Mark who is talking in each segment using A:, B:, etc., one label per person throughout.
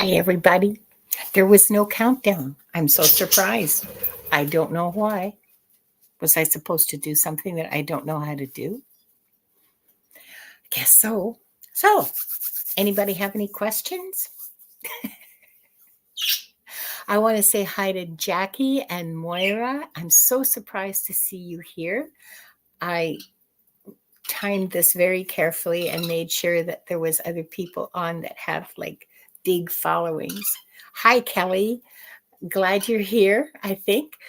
A: Hi, everybody. There was no countdown. I'm so surprised. I don't know why. Was I supposed to do something that I don't know how to do? Guess so. So, anybody have any questions? I want to say hi to Jackie and Moira. I'm so surprised to see you here. I timed this very carefully and made sure that there was other people on that have like big followings. Hi, Kelly. Glad you're here, I think.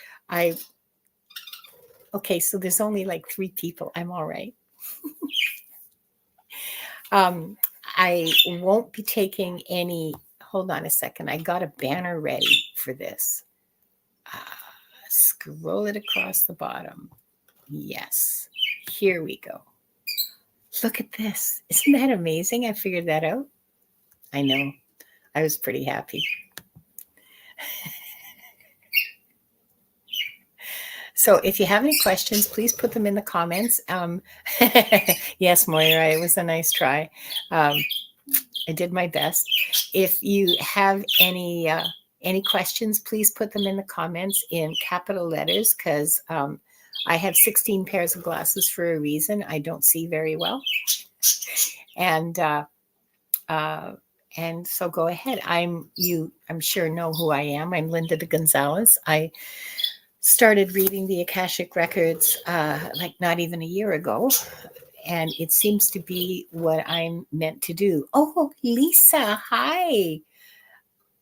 A: Okay, so there's only like 3 people. I'm all right. I won't be taking any. Hold on a second. I got a banner ready for this. Scroll it across the bottom. Yes, here we go. Look at this. Isn't that amazing? I figured that out. I know. I was pretty happy. So if you have any questions, please put them in the comments. Yes, Moira, it was a nice try. I did my best. If you have any questions, please put them in the comments in capital letters, because I have 16 pairs of glasses for a reason. I don't see very well. And so go ahead. I'm sure know who I am. I'm Linda de Gonzalez. I started reading the Akashic Records like not even a year ago, and it seems to be what I'm meant to do. Oh, Lisa, hi.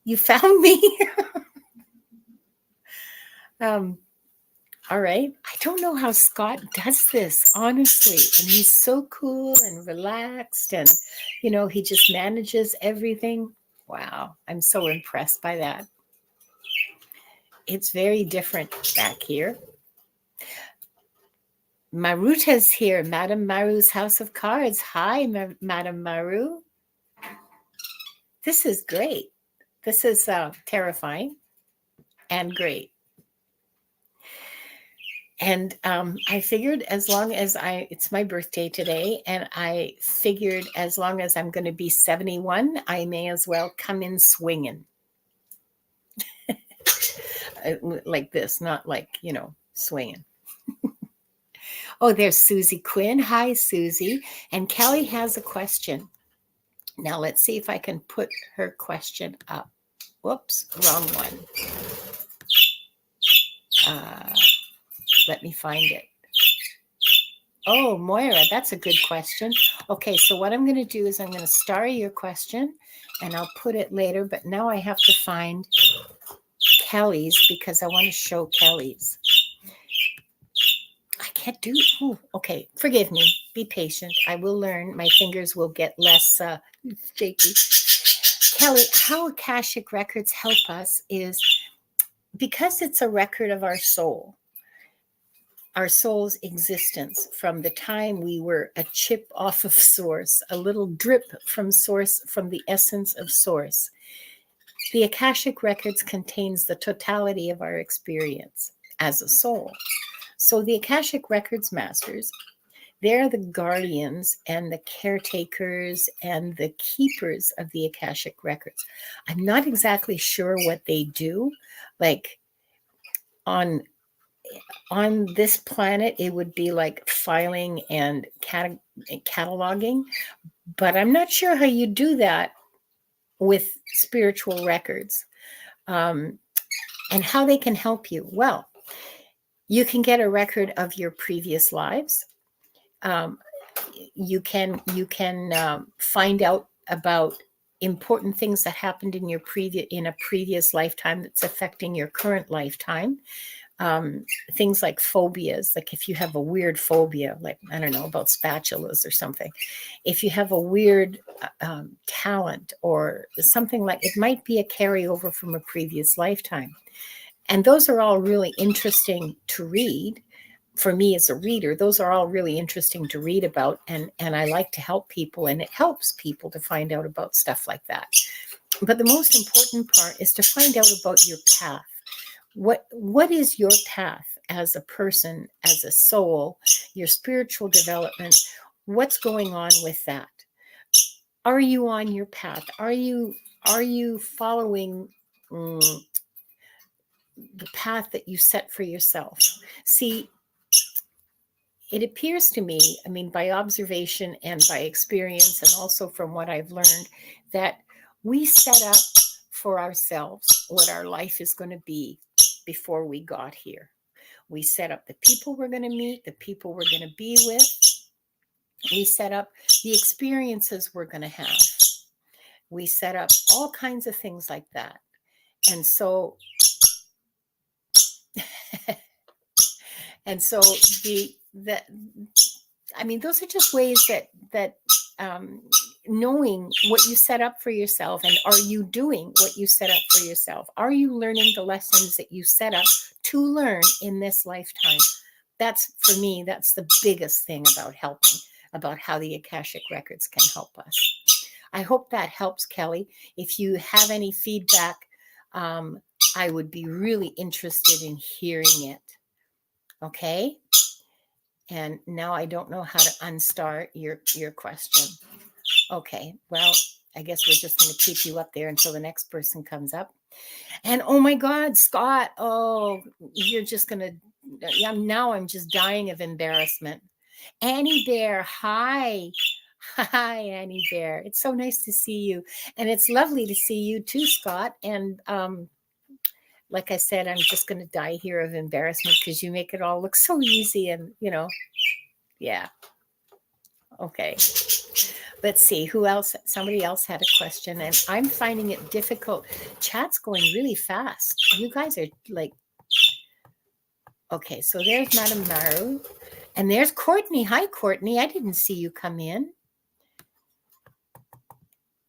A: You found me. All right. I don't know how Scott does this, honestly. And he's so cool and relaxed, and, he just manages everything. Wow. I'm so impressed by that. It's very different back here. Maruta's here, Madame Maru's House of Cards. Hi, Madame Maru. This is great. This is terrifying and great. And I figured as long as it's my birthday today, and I figured as long as I'm going to be 71, I may as well come in swinging. Like this, not like, swinging. Oh, there's Susie Quinn. Hi, Susie. And Kelly has a question. Now let's see if I can put her question up. Whoops, wrong one. Let me find it. Oh, Moira, that's a good question. Okay, so what I'm going to do is I'm going to star your question, and I'll put it later. But now I have to find Kelly's, because I want to show Kelly's. I can't do it. Ooh, okay, forgive me. Be patient. I will learn. My fingers will get less shaky. Kelly, how Akashic Records help us is because it's a record of our soul's existence from the time we were a chip off of source, a little drip from source, from the essence of source. The Akashic Records contains the totality of our experience as a soul. So the Akashic Records masters, they're the guardians and the caretakers and the keepers of the Akashic Records. I'm not exactly sure what they do. Like on this planet, it would be like filing and cataloging, but I'm not sure how you do that with spiritual records, and how they can help you. Well, you can get a record of your previous lives. You can find out about important things that happened in a previous lifetime that's affecting your current lifetime. Things like phobias, like if you have a weird phobia, like, I don't know, about spatulas or something. If you have a weird talent or something, like it might be a carryover from a previous lifetime. And those are all really interesting to read. For me as a reader, those are all really interesting to read about. And I like to help people, and it helps people to find out about stuff like that. But the most important part is to find out about your path. What is your path as a person, as a soul, your spiritual development? What's going on with that? Are you on your path? Are you Are you following the path that you set for yourself? See, it appears to me, I mean, by observation and by experience, and also from what I've learned, that we set up for ourselves what our life is going to be before we got here. We set up the people we're going to meet, the people we're going to be with. We set up the experiences we're going to have. We set up all kinds of things like that. And so, and so I mean, those are just ways that knowing what you set up for yourself, and are you doing what you set up for yourself? Are you learning the lessons that you set up to learn in this lifetime? That's, for me, that's the biggest thing about helping, about how the Akashic Records can help us. I hope that helps, Kelly. If you have any feedback, I would be really interested in hearing it. Okay? And now I don't know how to unstart your question. Okay, well, I guess we're just going to keep you up there until the next person comes up. And oh my God, Scott, oh, you're just going to, yeah, now I'm just dying of embarrassment. Annie Bear, hi. Hi, Annie Bear. It's so nice to see you. And it's lovely to see you too, Scott. And like I said, I'm just going to die here of embarrassment because you make it all look so easy and, yeah. Okay. Let's see who else. Somebody else had a question, and I'm finding it difficult. Chat's going really fast. You guys are like, okay. So there's Madame Maru, and there's Courtney. Hi, Courtney. I didn't see you come in.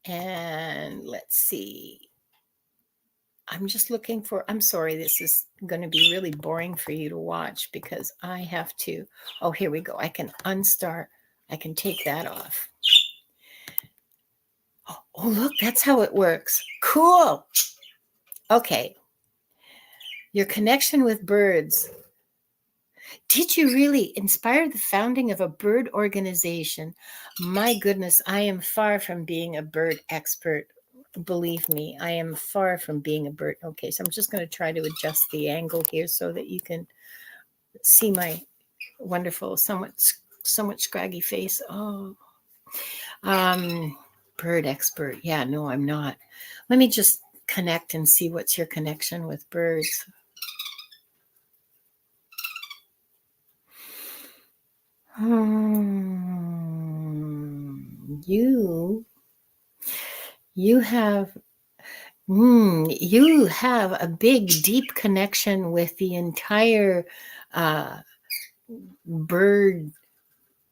A: And let's see. I'm just looking for, I'm sorry, this is going to be really boring for you to watch because I have to, oh, here we go. I can unstart. I can take that off. Oh, look, that's how it works. Cool. Okay. Your connection with birds. Did you really inspire the founding of a bird organization? My goodness, I am far from being a bird expert. Believe me, I am far from being a bird. Okay, so I'm just going to try to adjust the angle here so that you can see my wonderful, somewhat scraggy face. Oh, bird expert. Yeah, no, I'm not. Let me just connect and see what's your connection with birds. You have a big, deep connection with the entire bird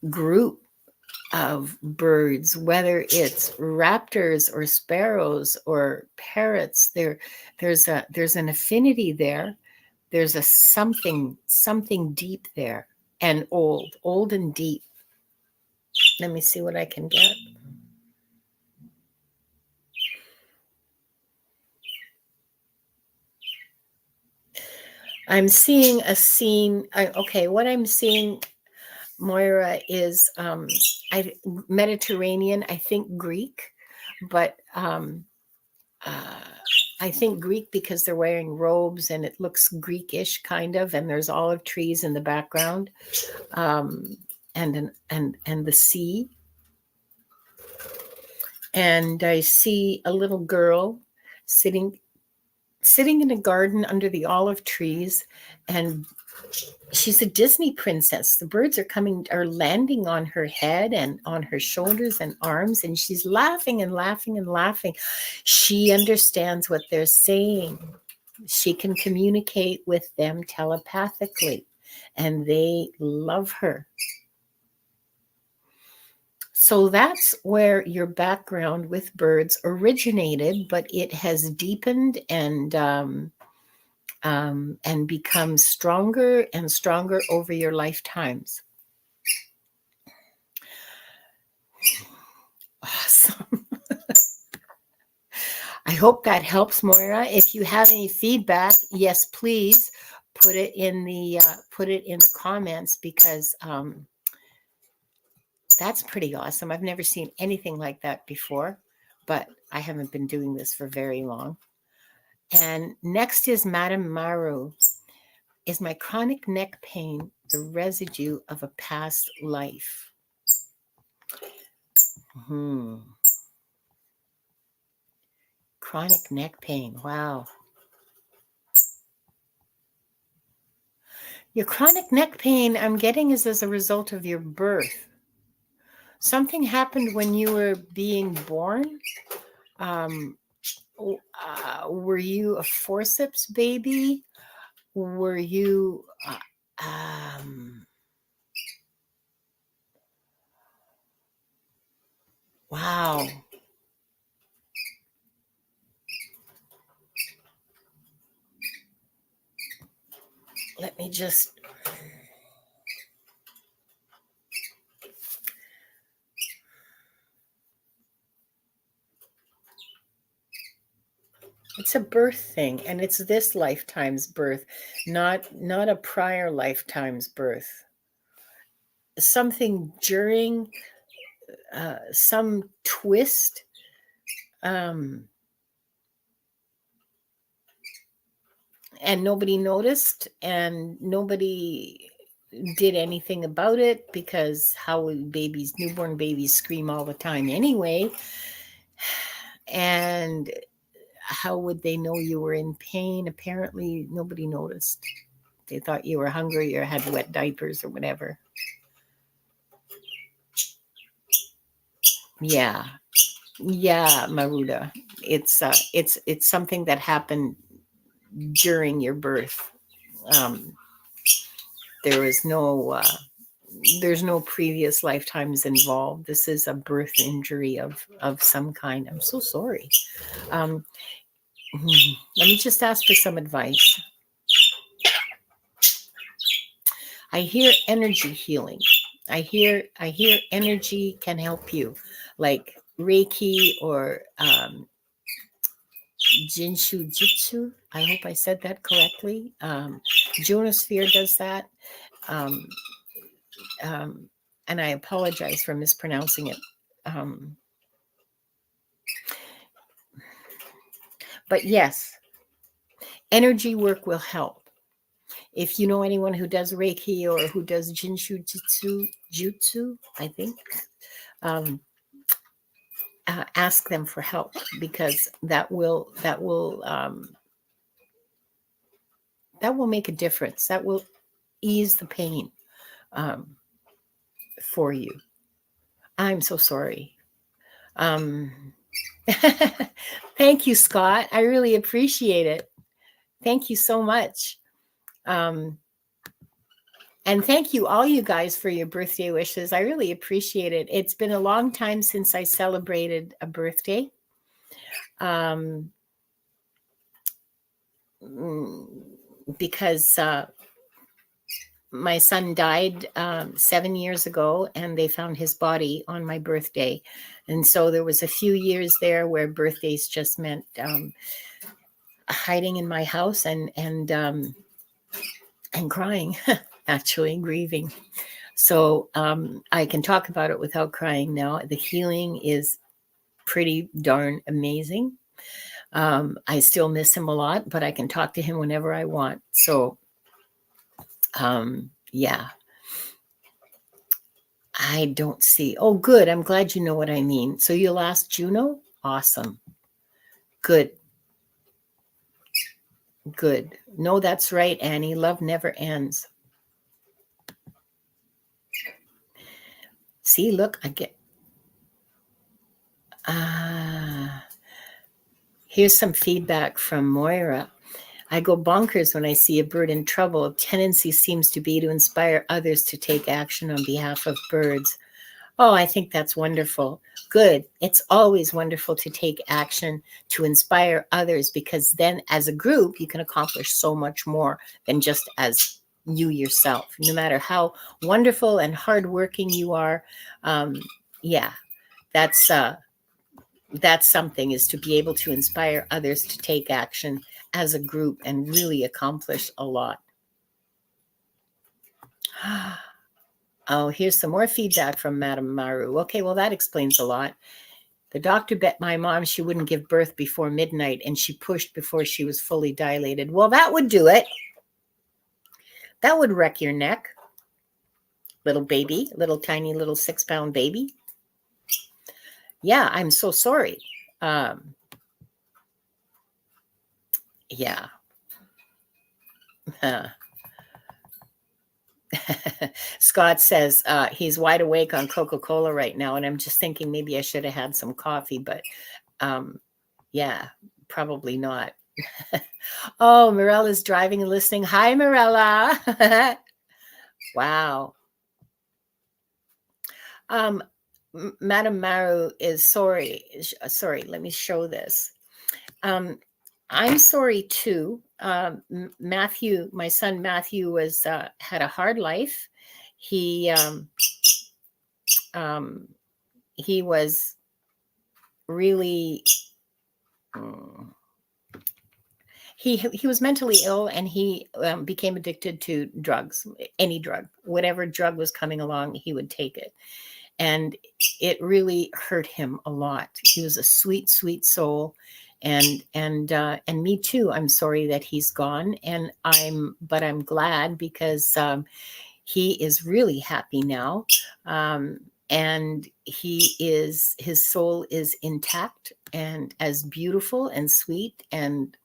A: group of birds, whether it's raptors or sparrows or parrots. There's an affinity there. There's a something deep there, and old and deep. Let me see what I can get. I'm seeing a scene. Okay, what I'm seeing, Moira, is Mediterranean. I think Greek, but I think Greek because they're wearing robes and it looks Greekish kind of, and there's olive trees in the background, and the sea. And I see a little girl sitting in a garden under the olive trees, and she's a Disney princess. The birds are landing on her head and on her shoulders and arms, and she's laughing and laughing and laughing. She understands what they're saying. She can communicate with them telepathically, and they love her. So that's where your background with birds originated, but it has deepened and become stronger and stronger over your lifetimes. Awesome. I hope that helps, Moira. If you have any feedback, yes, please put it in the comments, because that's pretty awesome. I've never seen anything like that before. but I haven't been doing this for very long. And next is Madame Maru. Is my chronic neck pain the residue of a past life? Chronic neck pain. Wow. Your chronic neck pain, I'm getting, is as a result of your birth. Something happened when you were being born. Were you a forceps baby? Were you wow. Let me just it's a birth thing, and it's this lifetime's birth, not a prior lifetime's birth. Something during some twist, and nobody noticed, and nobody did anything about it, because how would newborn babies scream all the time anyway? And how would they know you were in pain? Apparently nobody noticed. They thought you were hungry or had wet diapers or whatever. Yeah, Maruda. It's something that happened during your birth. There was there's no previous lifetimes involved. This is a birth injury of some kind. I'm so sorry. Let me just ask for some advice. I hear energy healing. I hear energy can help you, like Reiki or Jinshu Jitsu. I hope I said that correctly. Junosphere does that. And I apologize for mispronouncing it. But yes, energy work will help. If you know anyone who does Reiki or who does Jinshu Jutsu, I think, ask them for help, because that will make a difference. That will ease the pain for you. I'm so sorry. Thank you, Scott. I really appreciate it. Thank you so much. And thank you, all you guys, for your birthday wishes. I really appreciate it. It's been a long time since I celebrated a birthday. Because my son died 7 years ago, and they found his body on my birthday. And so there was a few years there where birthdays just meant hiding in my house and crying, actually grieving. So I can talk about it without crying now. The healing is pretty darn amazing. I still miss him a lot, but I can talk to him whenever I want. So yeah. I don't see. Oh, good. I'm glad you know what I mean. So you'll ask Juno? Awesome. Good. Good. No, that's right, Annie. Love never ends. See, look, I get... here's some feedback from Moira. I go bonkers when I see a bird in trouble. A tendency seems to be to inspire others to take action on behalf of birds. Oh, I think that's wonderful. Good. It's always wonderful to take action to inspire others, because then as a group, you can accomplish so much more than just as you yourself. No matter how wonderful and hardworking you are, yeah, that's something, is to be able to inspire others to take action as a group and really accomplish a lot. Oh, here's some more feedback from Madame Maru. Okay, well, that explains a lot. The doctor bet my mom she wouldn't give birth before midnight, and she pushed before she was fully dilated. Well, that would do it. That would wreck your neck. Little baby, little tiny little 6-pound baby. Yeah, I'm so sorry. Yeah. Scott says he's wide awake on Coca-Cola right now, and I'm just thinking maybe I should have had some coffee, but yeah, probably not. Oh, Mirella's driving and listening. Hi, Mirella. Wow. Madam Maru is sorry. Sorry, let me show this. I'm sorry too. Matthew, my son Matthew, was had a hard life. He was really he was mentally ill, and he became addicted to drugs. Any drug, whatever drug was coming along, he would take it, and it really hurt him a lot. He was a sweet, sweet soul. And me too. I'm sorry that he's gone, but I'm glad because he is really happy now, and his soul is intact and as beautiful and sweet and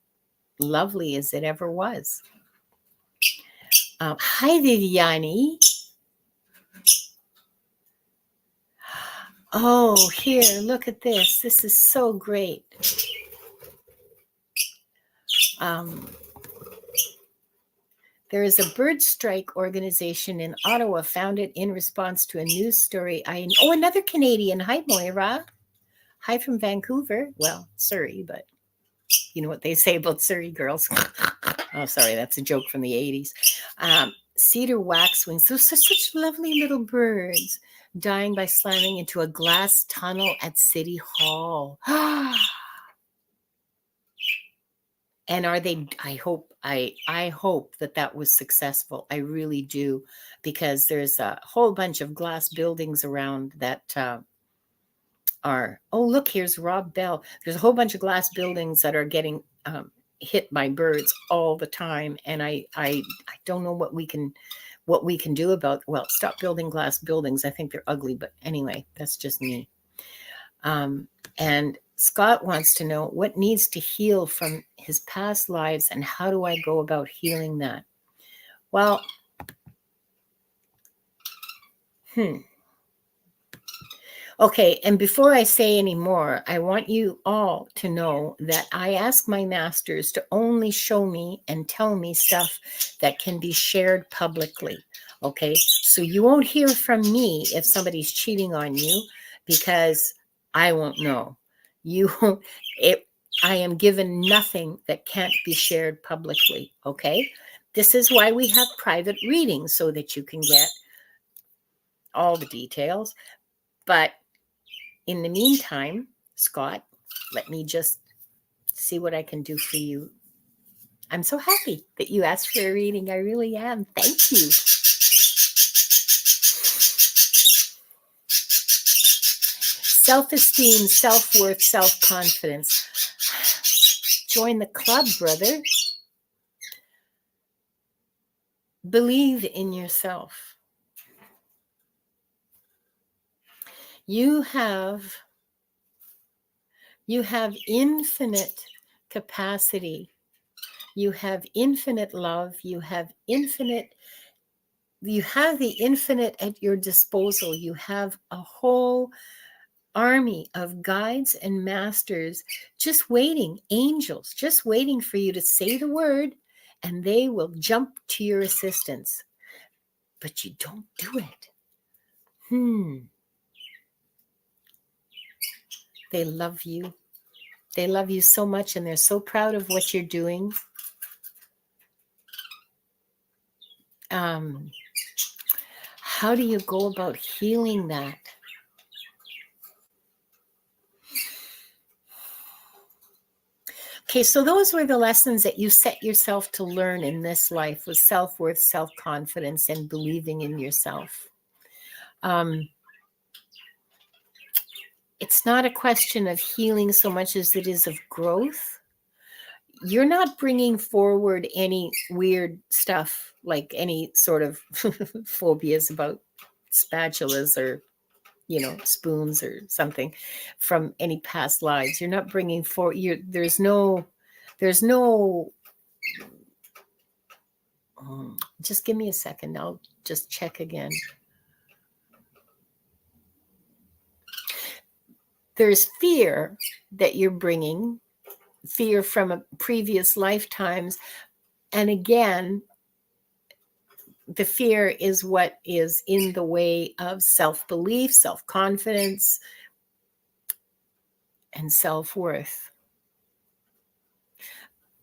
A: lovely as it ever was. Hi, Viviani. Oh, here, look at this. This is so great. There is a bird strike organization in Ottawa founded in response to a news story. Another Canadian. Hi, Moira. Hi from Vancouver. Well, Surrey, but you know what they say about Surrey girls. Oh, sorry, that's a joke from the 80s. Cedar waxwings. Those are such lovely little birds dying by slamming into a glass tunnel at City Hall. And are they? I hope that was successful. I really do, because there's a whole bunch of glass buildings around that are. Oh, look, here's Rob Bell. There's a whole bunch of glass buildings that are getting hit by birds all the time, and I don't know what we can do about. Well, stop building glass buildings. I think they're ugly, but anyway, that's just me. And Scott wants to know what needs to heal from his past lives and how do I go about healing that? Well, okay, and before I say any more, I want you all to know that I ask my masters to only show me and tell me stuff that can be shared publicly, okay? So you won't hear from me if somebody's cheating on you, because I won't know. I am given nothing that can't be shared publicly, okay? This is why we have private readings, so that you can get all the details. But in the meantime, Scott, let me just see what I can do for you. I'm so happy that you asked for a reading. I really am. Thank you. Self-esteem, self-worth, self-confidence. Join the club, brother. Believe in yourself. You have infinite capacity. You have infinite love. You have the infinite at your disposal. You have a whole army of guides and masters just waiting, angels, just waiting for you to say the word, and they will jump to your assistance. But you don't do it. They love you. They love you so much, and they're so proud of what you're doing. How do you go about healing that? Okay, so those were the lessons that you set yourself to learn in this life, was self-worth, self-confidence, and believing in yourself. it's not a question of healing so much as it is of growth. You're not bringing forward any weird stuff, like any sort of phobias about spatulas or, spoons or something from any past lives. You're not bringing forward, there's no, just give me a second. I'll just check again. There's fear that you're bringing, fear from previous lifetimes. And again, the fear is what is in the way of self-belief, self-confidence, and self-worth.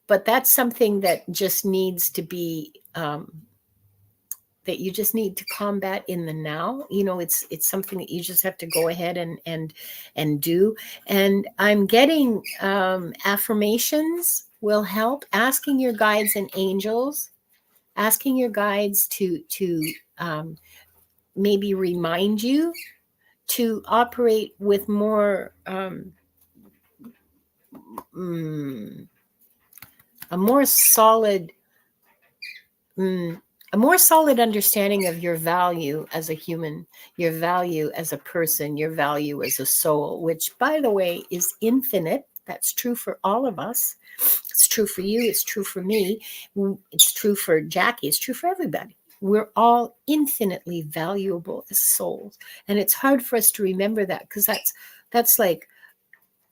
A: But that's something that just needs to be, that you just need to combat in the now. It's something that you just have to go ahead and do. And I'm getting affirmations will help. Asking your guides and angels, asking your guides to maybe remind you to operate with more a more solid understanding of your value as a human, your value as a person, your value as a soul, which, by the way, is infinite. That's true for all of us. It's true for you. It's true for me. It's true for Jackie. It's true for everybody. We're all infinitely valuable as souls. And it's hard for us to remember that, because that's like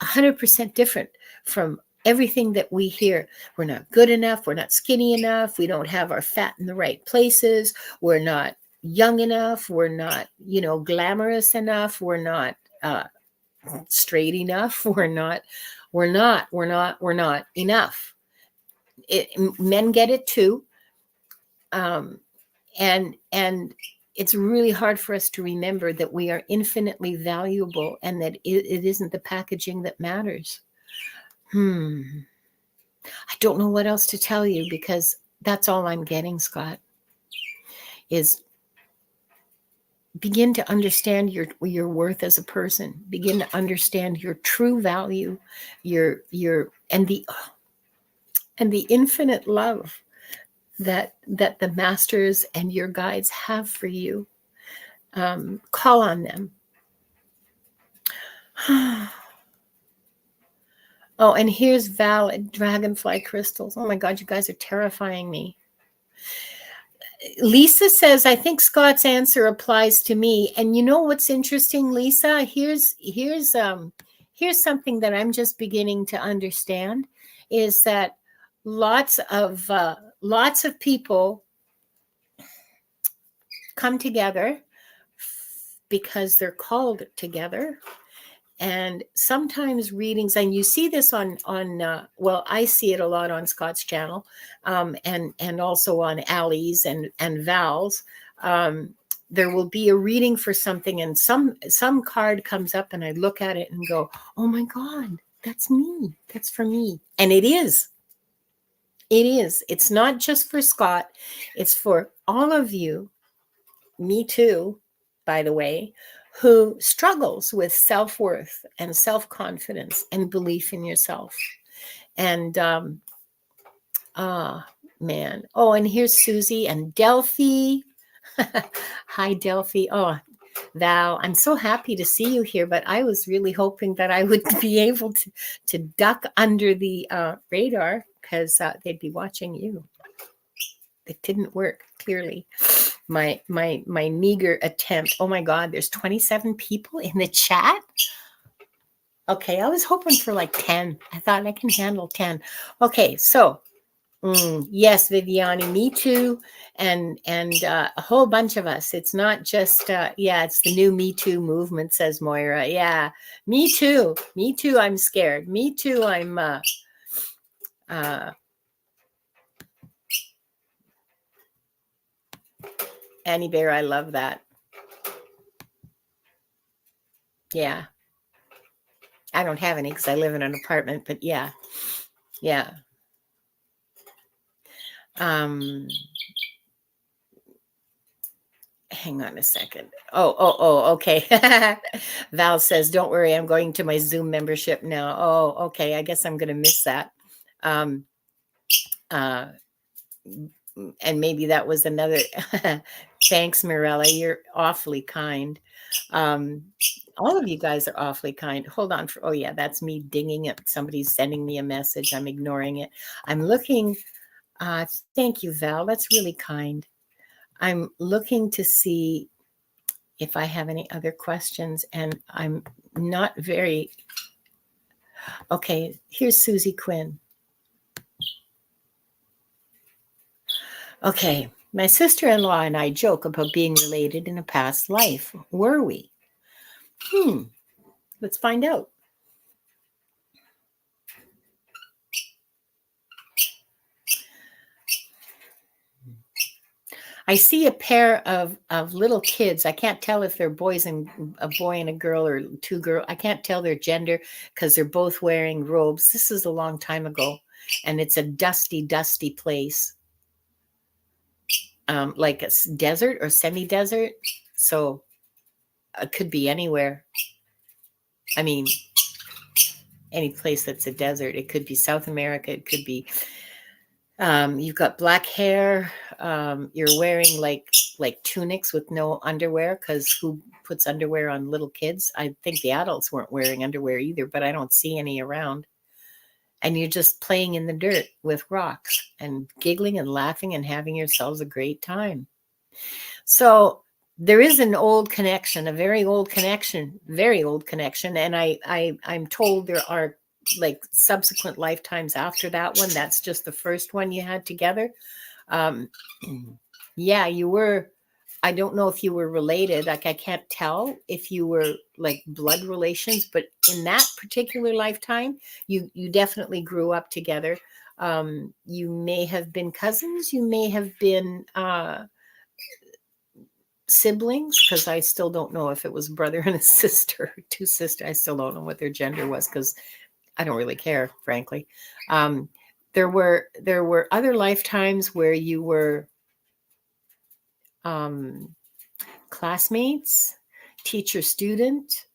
A: 100% different from everything that we hear. We're not good enough. We're not skinny enough. We don't have our fat in the right places. We're not young enough. We're not, glamorous enough. We're not straight enough. We're not enough. Men get it too. And it's really hard for us to remember that we are infinitely valuable, and that it isn't the packaging that matters. I don't know what else to tell you, because that's all I'm getting, Scott, is begin to understand your worth as a person. Begin to understand your true value, and the infinite love that the masters and your guides have for you. Call on them. Oh, and here's valid dragonfly crystals. Oh my God, you guys are terrifying me. Lisa says, I think Scott's answer applies to me. And you know what's interesting, Lisa? Here's something that I'm just beginning to understand, is that lots of people come together because they're called together. And sometimes readings, and you see this on well, I see it a lot on Scott's channel, and also on Allie's and Val's. There will be a reading for something, and some card comes up, and I look at it and go, oh my God, that's me. That's for me. And it is. It is. It's not just for Scott. It's for all of you. Me too, by the way, who struggles with self-worth and self-confidence and belief in yourself. And man. Oh, and here's Susie and Delphi. Hi, Delphi. Oh, Val, I'm so happy to see you here, but I was really hoping that I would be able to duck under the radar, because they'd be watching you. It didn't work, clearly. My meager attempt. Oh my God, there's 27 people in the chat. Okay, I was hoping for like 10. I thought I can handle 10. Okay, so yes, Viviani, me too, and a whole bunch of us. It's not just it's the new Me Too movement, says Moira. Yeah, me too. Me too. I'm scared. Me too. I'm Annie Bear, I love that. Yeah. I don't have any because I live in an apartment, but yeah. Yeah. Hang on a second. Okay. Val says, don't worry, I'm going to my Zoom membership now. Oh, okay. I guess I'm going to miss that. Um, uh, and maybe that was another. Thanks, Mirella. You're awfully kind. All of you guys are awfully kind. Hold on. Oh, yeah, that's me dinging it. Somebody's sending me a message. I'm ignoring it. I'm looking. Thank you, Val. That's really kind. I'm looking to see if I have any other questions, and I'm not very. Okay, here's Susie Quinn. Okay, my sister-in-law and I joke about being related in a past life. Were we? Let's find out. I see a pair of little kids. I can't tell if they're boys and a boy and a girl or two girls. I can't tell their gender because they're both wearing robes. This is a long time ago, and it's a dusty, dusty place, like a desert or semi-desert. So it could be anywhere. I mean, any place that's a desert. It could be South America. It could be. You've got black hair. You're wearing like tunics with no underwear, because who puts underwear on little kids? I think the adults weren't wearing underwear either, but I don't see any around. And you're just playing in the dirt with rocks and giggling and laughing and having yourselves a great time. So there is an old connection, a very old connection, and I'm told there are like subsequent lifetimes after that one. That's just the first one you had together. Yeah, you were. I don't know if you were related. Like, I can't tell if you were like blood relations, but in that particular lifetime, you definitely grew up together. You may have been cousins. You may have been siblings, because I still don't know if it was brother and a sister, two sisters. I still don't know what their gender was, because I don't really care, frankly. There were other lifetimes where you were classmates, teacher student.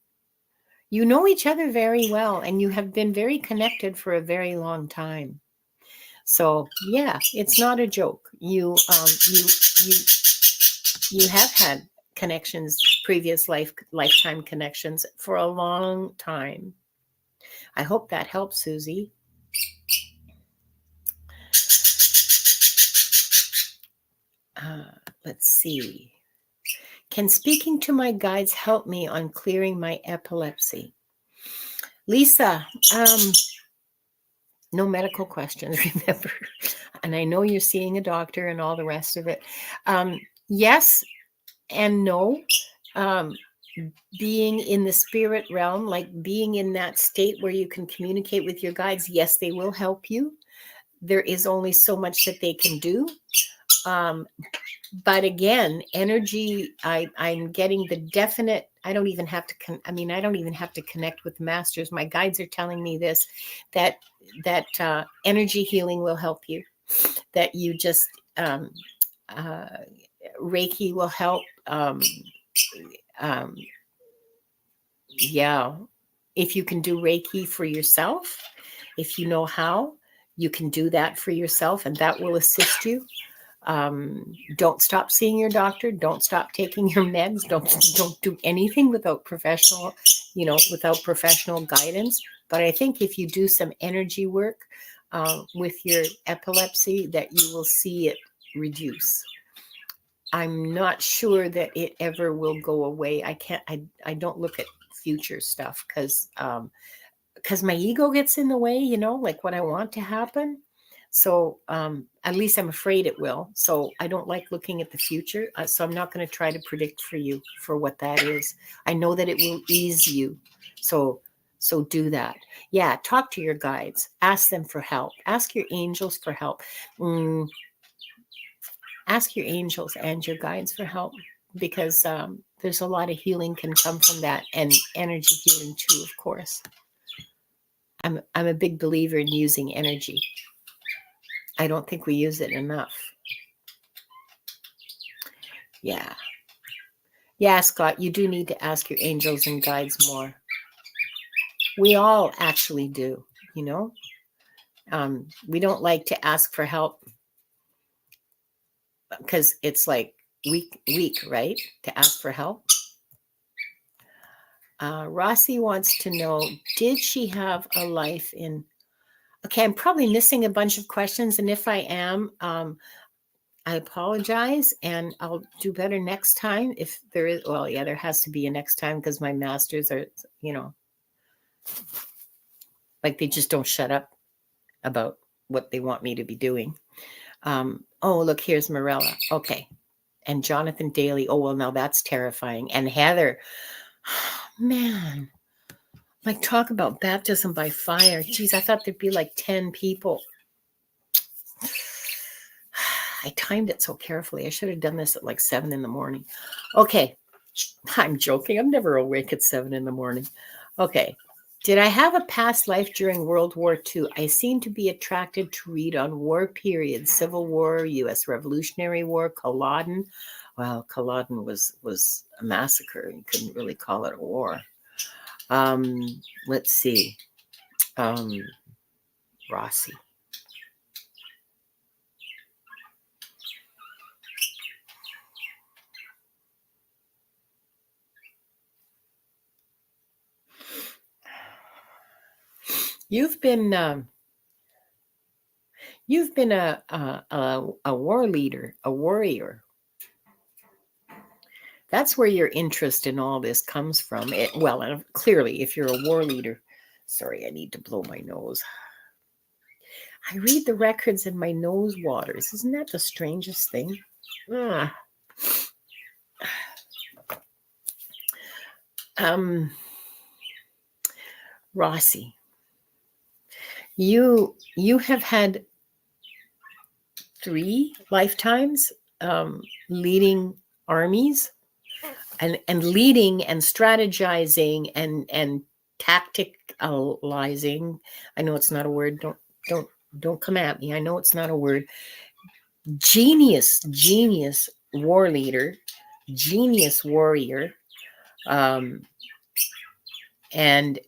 A: You know each other very well, and you have been very connected for a very long time. So yeah, it's not a joke. You have had connections, previous lifetime connections for a long time. I hope that helps, Susie. Let's see. Can speaking to my guides help me on clearing my epilepsy? Lisa, no medical questions, remember. And I know you're seeing a doctor and all the rest of it. Yes and no. Being in the spirit realm, like being in that state where you can communicate with your guides, yes, they will help you. There is only so much that they can do. But again, energy, I'm getting the definite, I don't even have to, I don't even have to connect with the masters. My guides are telling me this, that energy healing will help you, that you just, Reiki will help. Yeah, if you can do Reiki for yourself, if you know how, you can do that for yourself, and that will assist you. Don't stop seeing your doctor. Don't stop taking your meds. Don't do anything without professional guidance. But I think if you do some energy work with your epilepsy, that you will see it reduce. I'm not sure that it ever will go away. I don't look at future stuff, because my ego gets in the way, like what I want to happen. So at least I'm afraid it will. So I don't like looking at the future. So I'm not going to try to predict for you for what that is. I know that it will ease you. So do that. Yeah, talk to your guides. Ask them for help. Ask your angels for help. Ask your angels and your guides for help, because there's a lot of healing can come from that, and energy healing too, of course. I'm a big believer in using energy. I don't think we use it enough. Yeah. Yeah, Scott, you do need to ask your angels and guides more. We all actually do, you know? We don't like to ask for help because it's like weak, right? To ask for help. Rossi wants to know, did she have a life in... Okay, I'm probably missing a bunch of questions. And if I am, I apologize, and I'll do better next time. If there is, well, yeah, there has to be a next time because my masters are, like they just don't shut up about what they want me to be doing. Oh, look, here's Morella. Okay. And Jonathan Daly. Oh, well, now that's terrifying. And Heather, man, like talk about baptism by fire. Geez, I thought there'd be like 10 people. I timed it so carefully. I should have done this at like 7 a.m. Okay. I'm joking. I'm never awake at 7 a.m. Okay. Did I have a past life during World War II? I seem to be attracted to read on war periods, Civil War, U.S. Revolutionary War, Culloden. Well, Culloden was a massacre. You couldn't really call it a war. Let's see. Rossi. You've been a war leader, a warrior. That's where your interest in all this comes from. Well, clearly, if you're a war leader, sorry, I need to blow my nose. I read the records and my nose waters. Isn't that the strangest thing? Rossi, you have had 3 lifetimes leading armies and leading and strategizing and tacticalizing. I know it's not a word. Don't come at me. I know it's not a word. Genius war leader, genius warrior, and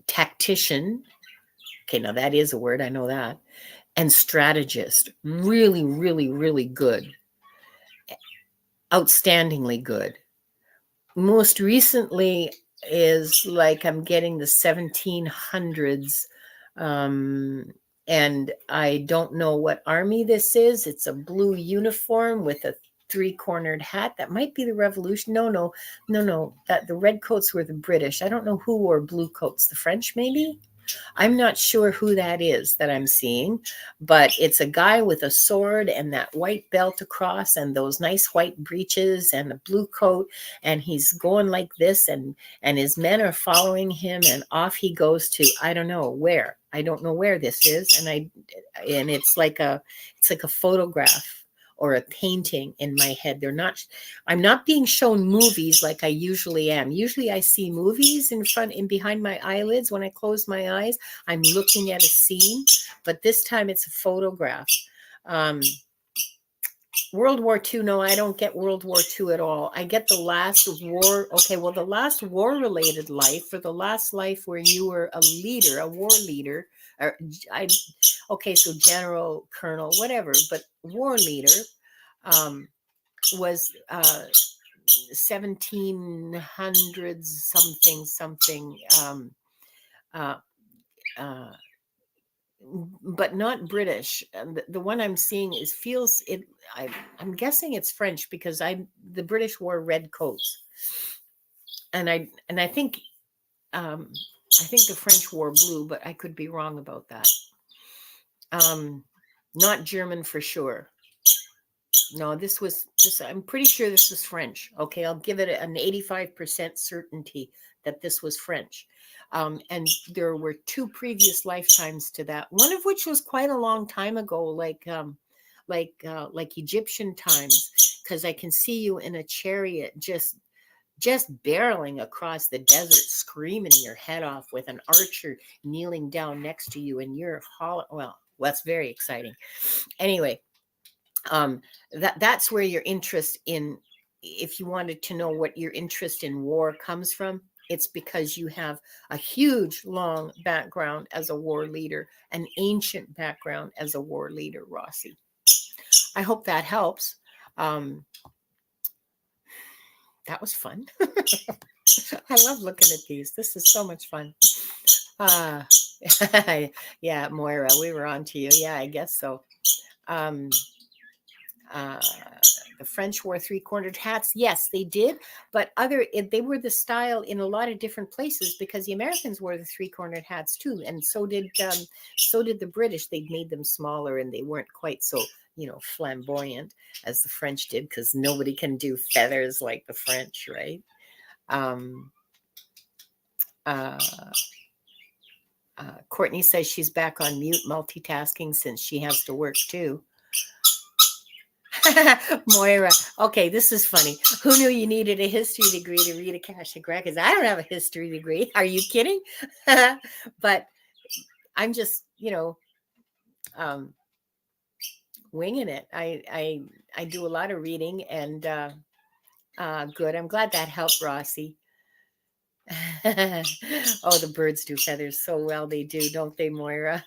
A: tactician. Okay, now that is a word. I know that. And strategist. Really, really, really good. Outstandingly good. Most recently is like I'm getting the 1700s. And I don't know what army this is. It's a blue uniform with a 3-cornered hat. That might be the Revolution. No. That the red coats were the British. I don't know who wore blue coats. The French, maybe? I'm not sure who that is that I'm seeing, but it's a guy with a sword and that white belt across and those nice white breeches and the blue coat, and he's going like this, and his men are following him, and off he goes to I don't know where. I don't know where this is, and it's like a photograph or a painting in my head. I'm not being shown movies like I usually am. Usually I see movies in front and behind my eyelids. When I close my eyes, I'm looking at a scene, but this time it's a photograph. World War II, no, I don't get World War II at all. I get the last war. Okay, well, the last war-related life, or the last life where you were a leader, a war leader, okay, so general, colonel, whatever, but war leader was 1700s something, but not British. And the one I'm seeing I'm guessing it's French because the British wore red coats, and I think the French wore blue, but I could be wrong about that. Not German for sure. No, I'm pretty sure this was French. Okay, I'll give it an 85% certainty that this was French. And there were 2 previous lifetimes to that, one of which was quite a long time ago, like Egyptian times, because I can see you in a chariot just barreling across the desert, screaming your head off with an archer kneeling down next to you, and you're well, that's very exciting. Anyway, that's where your interest in if you wanted to know what your interest in war comes from, it's because you have a huge, long background as a war leader, an ancient background as a war leader, Rossi. I hope that helps. That was fun. I love looking at these. This is so much fun. Yeah, Moira, we were on to you. Yeah, I guess so. Um, the French wore three-cornered hats. Yes, they did, but they were the style in a lot of different places because the Americans wore the three-cornered hats too, and so did the British. They made them smaller, and they weren't quite so flamboyant as the French did, because nobody can do feathers like the French, right? Courtney says she's back on mute multitasking since she has to work too. Moira, okay, this is funny. Who knew you needed a history degree to read Akashic Records? I don't have a history degree. Are you kidding? But I'm just, winging it. I do a lot of reading, and good. I'm glad that helped, Rossi. Oh, the birds do feathers so well. They do, don't they, Moira?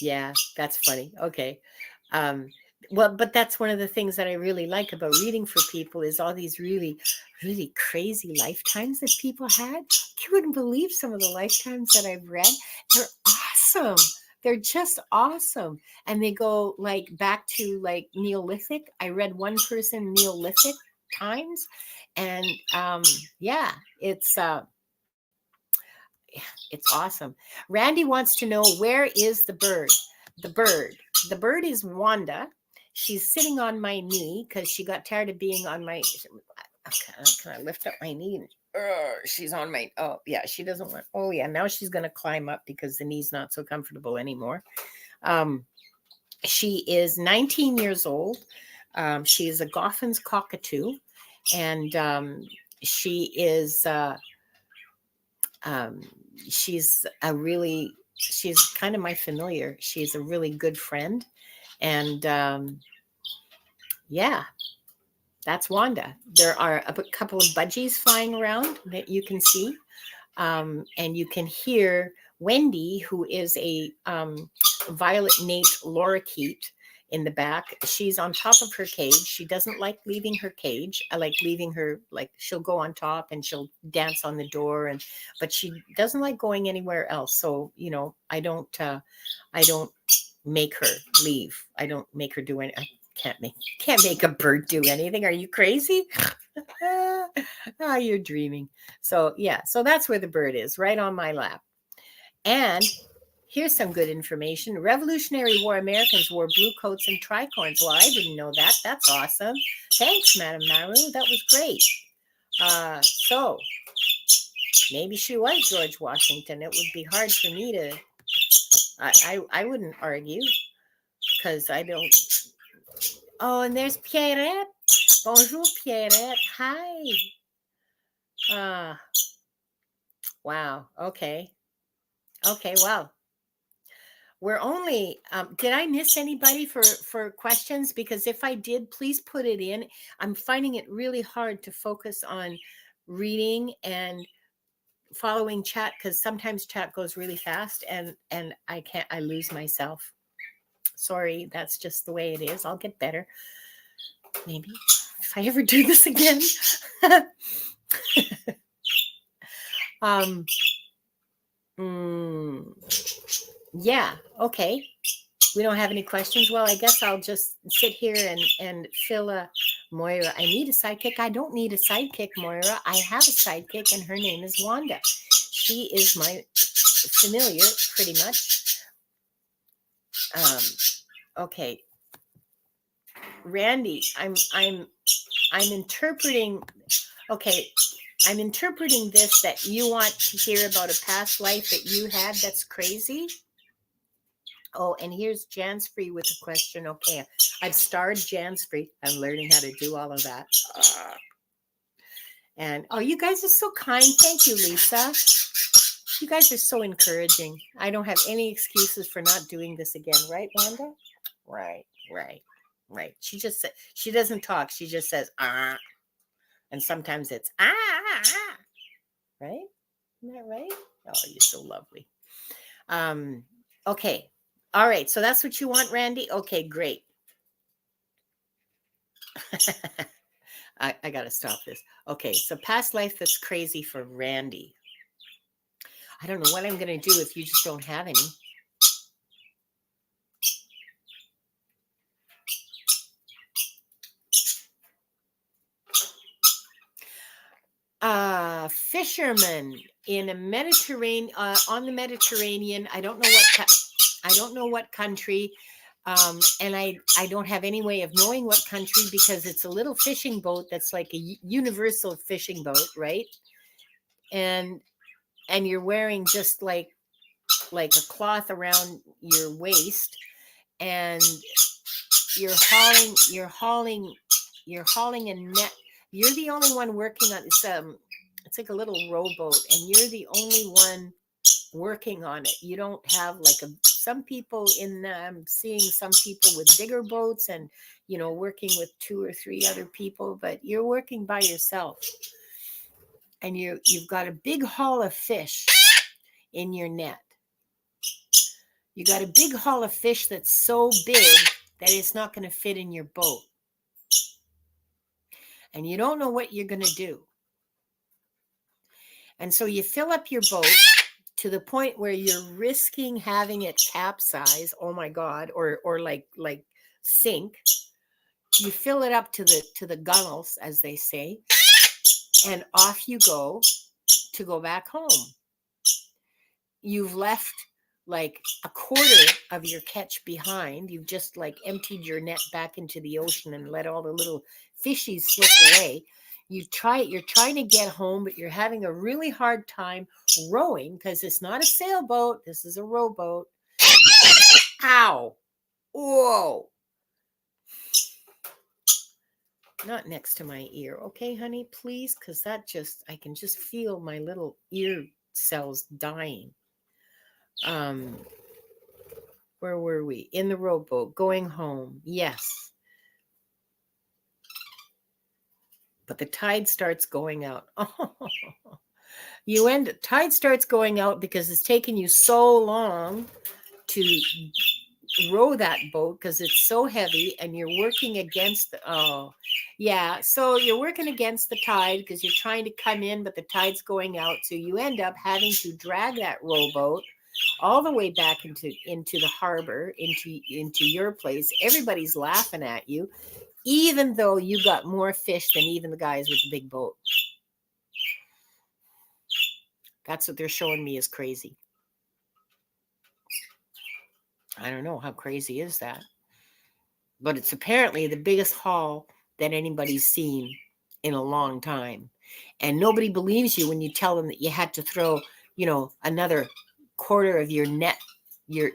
A: Yeah, that's funny. Okay. Well, but that's one of the things that I really like about reading for people is all these really, really crazy lifetimes that people had. You wouldn't believe some of the lifetimes that I've read. They're awesome. They're just awesome. And they go like back to like Neolithic. I read one person Neolithic times. And yeah, it's awesome. Randy wants to know, where is the bird? The bird is Wanda. She's sitting on my knee because she got tired of being on my. Can I lift up my knee? She's on my. Oh yeah, she doesn't want. Oh yeah, now she's going to climb up because the knee's not so comfortable anymore. She is 19 years old. She is a Goffin's cockatoo, and she is. She's kind of my familiar. She's a really good friend. And yeah, that's Wanda. There are a couple of budgies flying around that you can see. And you can hear Wendy, who is a violet Nate lorikeet in the back. She's on top of her cage. She doesn't like leaving her cage. I like leaving her, like she'll go on top and she'll dance on the door, but she doesn't like going anywhere else. So, I don't make her leave. I don't make her do anything. I can't make a bird do anything. Are you crazy? Oh, you're dreaming. So yeah, so that's where the bird is, right on my lap. And here's some good information. Revolutionary War Americans wore blue coats and tricorns. Well, I didn't know that. That's awesome. Thanks, Madam Maru. That was great. So maybe she was George Washington. It would be hard for me to. I wouldn't argue because I don't. Oh, and there's Pierrette. Bonjour, Pierrette. Hi. Wow. Okay. Well, we're only. Did I miss anybody for questions? Because if I did, please put it in. I'm finding it really hard to focus on reading and following chat because sometimes chat goes really fast and I can't. I lose myself. Sorry, that's just the way it is. I'll get better. Maybe if I ever do this again. Yeah, okay. We don't have any questions. Well, I guess I'll just sit here and fill a Moira. I need a sidekick. I don't need a sidekick, Moira. I have a sidekick, and her name is Wanda. She is my familiar, pretty much. Okay. Randy, I'm interpreting. Okay, I'm interpreting this that you want to hear about a past life that you had. That's crazy. Oh, and here's Jansfree with a question. Okay, I've starred Jansfree. I'm learning how to do all of that. And oh, you guys are so kind. Thank you, Lisa. You guys are so encouraging. I don't have any excuses for not doing this again, right, Wanda? Right. Right. She doesn't talk. She just says, ah. And sometimes it's, ah, ah, ah. Right? Isn't that right? Oh, you're so lovely. Okay. All right. So that's what you want, Randy? Okay, great. I got to stop this. Okay. So past life that's crazy for Randy. I don't know what I'm going to do if you just don't have any. Fisherman in a Mediterranean, on the Mediterranean. I don't know what country. And I don't have any way of knowing what country because it's a little fishing boat that's like a universal fishing boat, right? And you're wearing just like a cloth around your waist, and you're hauling a net. You're the only one working on it's like a little rowboat, and you're the only one working on it. You don't have like some people I'm seeing some people with bigger boats and working with 2 or 3 other people, but you're working by yourself, and you've got a big haul of fish in your net. You got a big haul of fish that's so big that it's not going to fit in your boat, and you don't know what you're going to do. And so you fill up your boat to the point where you're risking having it capsize, oh my God, or like sink. You fill it up to the gunnels, as they say, and off you go to go back home. You've left like a quarter of your catch behind. You've just like emptied your net back into the ocean and let all the little fishies slip away. You're trying to get home, but you're having a really hard time rowing because it's not a sailboat. This is a rowboat. Ow. Whoa. Not next to my ear. Okay, honey, please, because I can just feel my little ear cells dying. Where were we? In the rowboat, going home. Yes. But the tide starts going out. Tide starts going out because it's taken you so long to row that boat because it's so heavy, and you're working against so you're working against the tide because you're trying to come in, but the tide's going out, so you end up having to drag that rowboat all the way back into the harbor, into your place. Everybody's laughing at you, even though you got more fish than even the guys with the big boat. That's what they're showing me is crazy. I don't know, how crazy is that? But it's apparently the biggest haul that anybody's seen in a long time. And nobody believes you when you tell them that you had to throw, another quarter of your net, your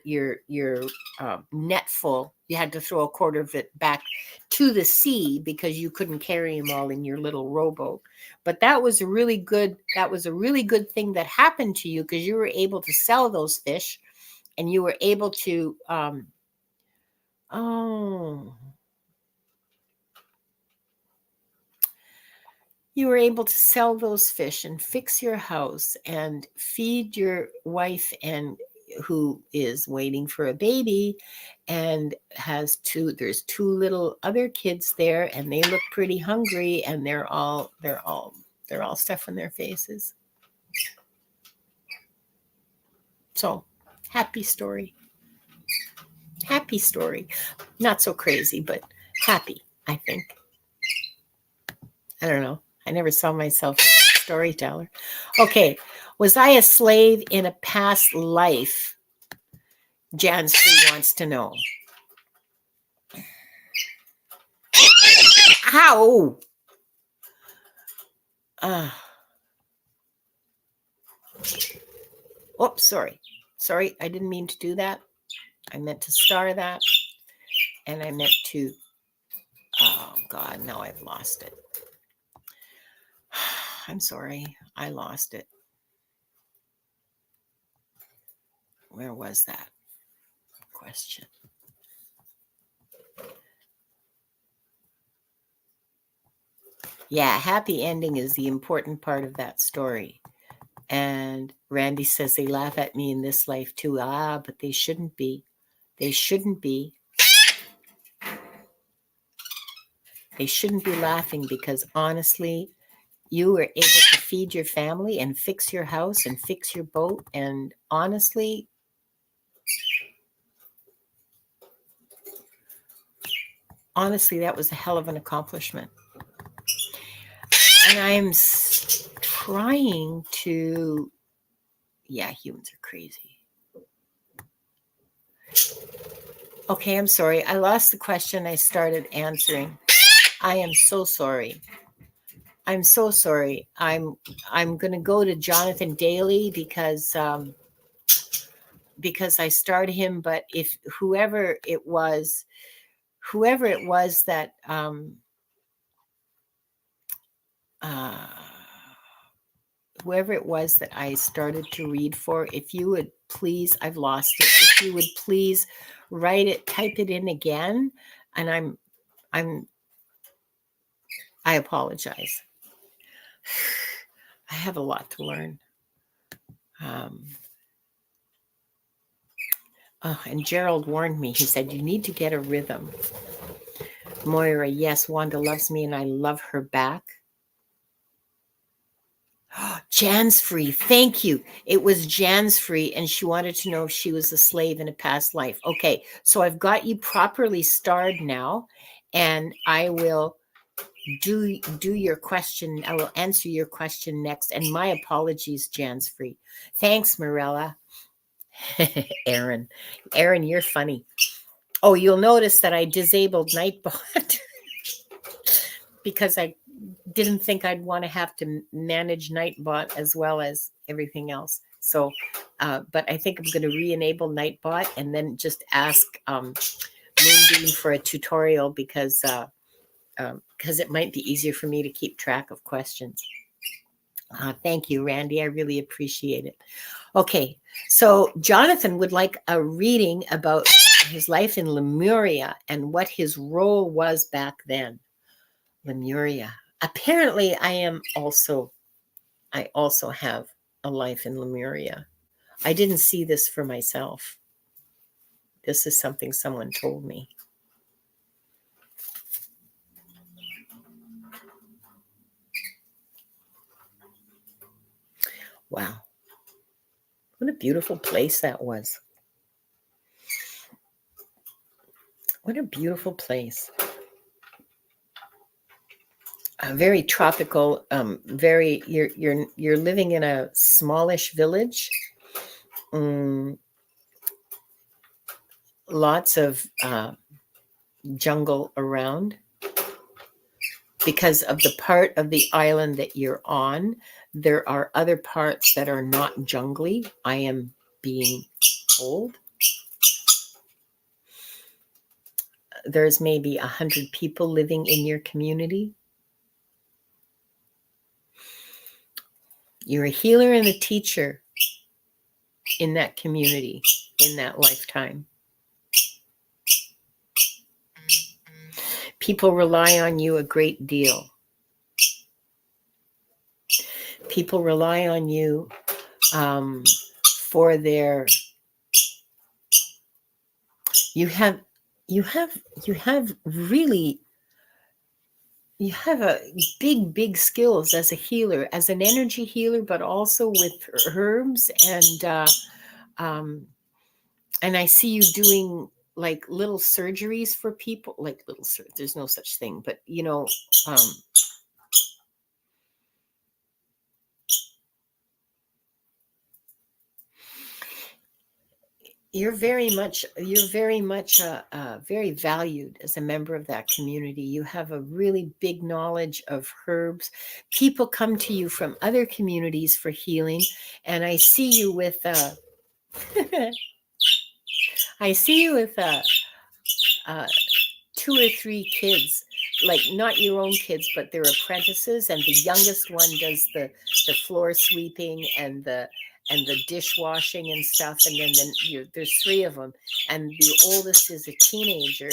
A: net full. You had to throw a quarter of it back to the sea because you couldn't carry them all in your little rowboat. But that was a really good thing that happened to you because you were able to sell those fish, and you were able to you were able to sell those fish and fix your house and feed your wife, and who is waiting for a baby and there's 2 little other kids there, and they look pretty hungry, and they're all stuffing their faces. So happy story. Not so crazy, but happy, I think. I don't know. I never saw myself as a storyteller. Okay. Was I a slave in a past life? Jansley wants to know. Ow! Oops, sorry. Sorry, I didn't mean to do that. I meant to star that. And I meant to... Oh, God, now I've lost it. I'm sorry. I lost it. Where was that question? Yeah, happy ending is the important part of that story. And Randy says they laugh at me in this life too. Ah, but they shouldn't be. They shouldn't be. They shouldn't be laughing because honestly, you were able to feed your family and fix your house and fix your boat. And honestly, that was a hell of an accomplishment. And I'm trying to, yeah, humans are crazy. Okay, I'm sorry. I lost the question I started answering. I am so sorry. I'm so sorry. I'm going to go to Jonathan Daly because I started him. But if whoever it was that uh, whoever it was that I started to read for, if you would please, I've lost it. If you would please write it, type it in again, and I apologize. I have a lot to learn. And Gerald warned me. He said, you need to get a rhythm. Moira, yes, Wanda loves me and I love her back. Jan's free. Thank you. It was Jan's free, and she wanted to know if she was a slave in a past life. Okay, so I've got you properly starred now, and I will do your question. I will answer your question next. And my apologies, Jan's free. Thanks, Morella. Aaron, you're funny. Oh, you'll notice that I disabled Nightbot because I didn't think I'd want to have to manage Nightbot as well as everything else. So, but I think I'm going to re-enable Nightbot and then just ask Moonbeam for a tutorial because it might be easier for me to keep track of questions. Thank you, Randy. I really appreciate it. Okay, so Jonathan would like a reading about his life in Lemuria and what his role was back then. Lemuria. Apparently, I also have a life in Lemuria. I didn't see this for myself. This is something someone told me. Wow. What a beautiful place that was. What a beautiful place. Very tropical. You're living in a smallish village. Lots of jungle around. Because of the part of the island that you're on, there are other parts that are not jungly. I am being told. There's maybe 100 people living in your community. You're a healer and a teacher in that community, in that lifetime. People rely on you a great deal. People rely on you for their. You have really. You have a big skills as a healer, as an energy healer, but also with herbs and I see you doing like little surgeries for people, like there's no such thing, but you're very much very valued as a member of that community. You have a really big knowledge of herbs. People come to you from other communities for healing, and I see you with two or three kids, like not your own kids, but their apprentices, and the youngest one does the floor sweeping and the dishwashing and stuff, and then there's three of them, and the oldest is a teenager,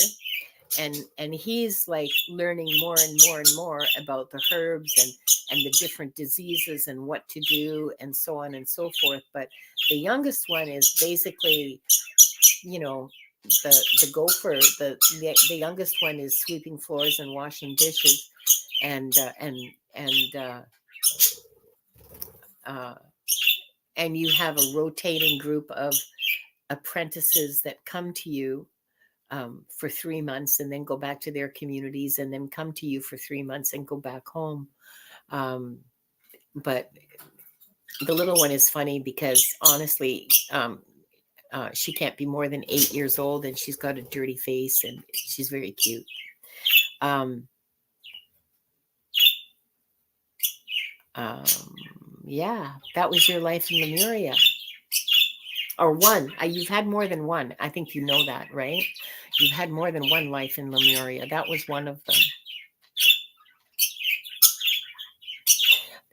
A: and he's like learning more and more and more about the herbs and the different diseases and what to do and so on and so forth. But the youngest one is basically, you know, the gopher. The youngest one is sweeping floors and washing dishes, and uh, and and uh, uh, and you have a rotating group of apprentices that come to you for 3 months and then go back to their communities and then come to you for 3 months and go back home. But the little one is funny because honestly, she can't be more than 8 years old and she's got a dirty face and she's very cute. Um, um, yeah, that was your life in Lemuria. Or one. You've had more than one. I think you know that, right? You've had more than one life in Lemuria. That was one of them.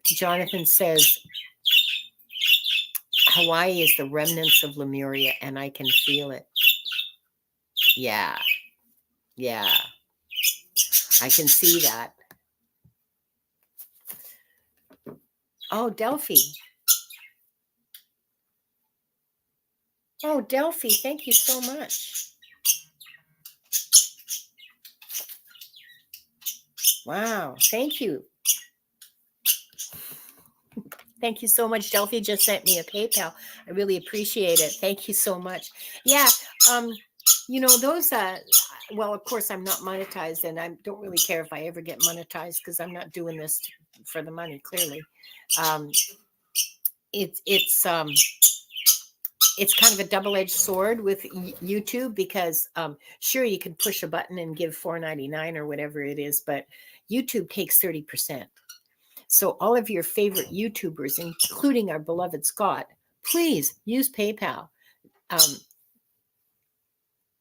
A: Jonathan says, Hawaii is the remnants of Lemuria, and I can feel it. Yeah. Yeah. I can see that. Oh, Delphi. Oh, Delphi, thank you so much. Wow, thank you. Thank you so much. Delphi just sent me a PayPal. I really appreciate it. Thank you so much. Yeah, those, well, of course, I'm not monetized, and I don't really care if I ever get monetized because I'm not doing this for the money, clearly. It's kind of a double-edged sword with YouTube because sure, you can push a button and give $4.99 or whatever it is, but YouTube takes 30%. So all of your favorite YouTubers, including our beloved Scott, please use PayPal.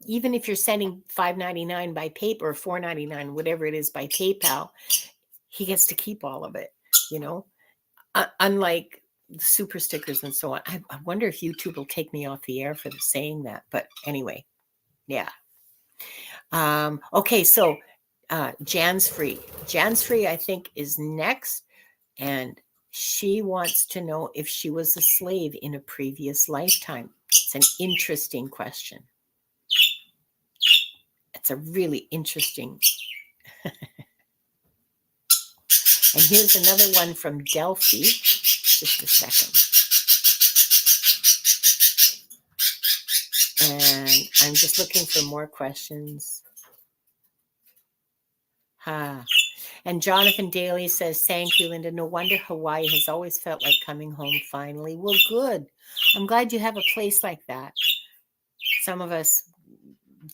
A: Even if you're sending $5.99 by PayPal or $4.99, whatever it is by PayPal, he gets to keep all of it, unlike super stickers and so on. I wonder if YouTube will take me off the air for saying that. But anyway, yeah. Okay, so Jan's Free, I think, is next. And she wants to know if she was a slave in a previous lifetime. It's an interesting question. It's a really interesting. And here's another one from Delphi. Just a second. And I'm just looking for more questions. And Jonathan Daly says, thank you, Linda. No wonder Hawaii has always felt like coming home finally. Well, good. I'm glad you have a place like that. Some of us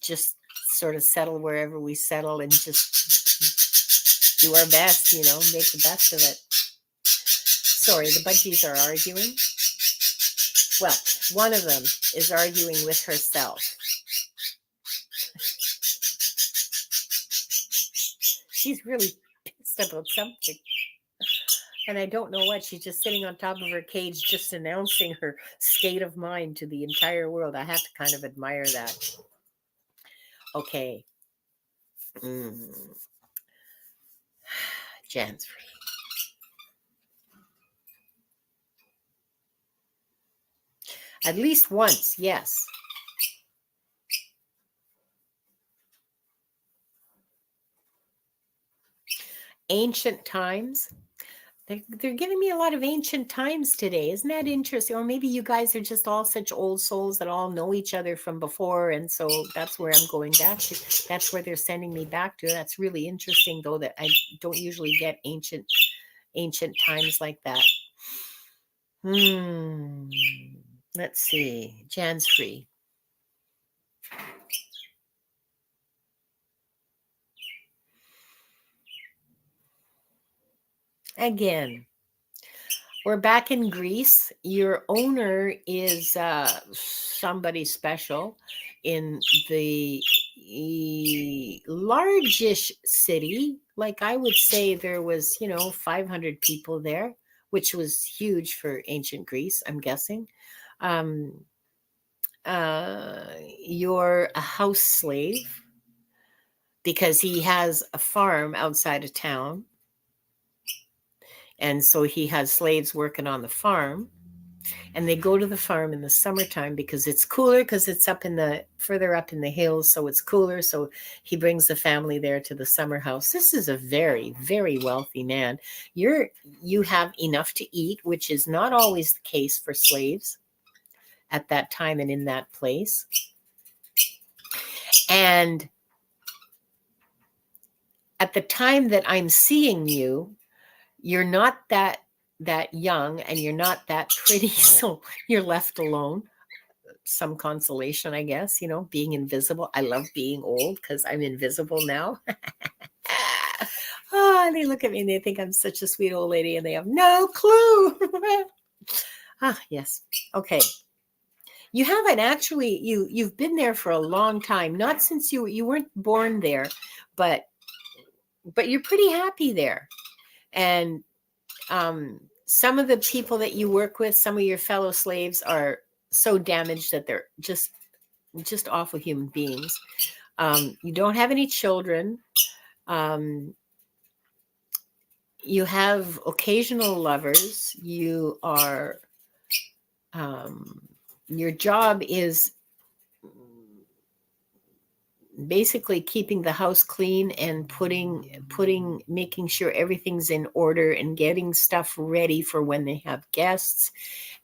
A: just sort of settle wherever we settle and just do our best, make the best of it. Sorry, the budgies are arguing. Well, one of them is arguing with herself. She's really pissed about something. And I don't know what. She's just sitting on top of her cage, just announcing her state of mind to the entire world. I have to kind of admire that. Okay. Jan's Free. At least once, yes. Ancient times. They're giving me a lot of ancient times today. Isn't that interesting? Or maybe you guys are just all such old souls that all know each other from before. And so that's where I'm going back to. That's where they're sending me back to. That's really interesting, though, that I don't usually get ancient times like that. Let's see. Jan's Free. Again, we're back in Greece. Your owner is somebody special in the largish city. Like I would say there was, 500 people there, which was huge for ancient Greece, I'm guessing. You're a house slave. because he has a farm outside of town. And so he has slaves working on the farm. And they go to the farm in the summertime because it's cooler, because it's further up in the hills, so it's cooler. So he brings the family there to the summer house. This is a very, very wealthy man. You have enough to eat, which is not always the case for slaves at that time and in that place. And at the time that I'm seeing you, you're not that young and you're not that pretty, so you're left alone. Some consolation, I guess, being invisible. I love being old because I'm invisible now. Oh, they look at me and they think I'm such a sweet old lady and they have no clue. Yes. Okay. You haven't actually, you've been there for a long time, not since you weren't born there, but you're pretty happy there. And some of the people that you work with, some of your fellow slaves are so damaged that they're just awful human beings. You don't have any children. You have occasional lovers. You are, your job is basically keeping the house clean and making sure everything's in order and getting stuff ready for when they have guests,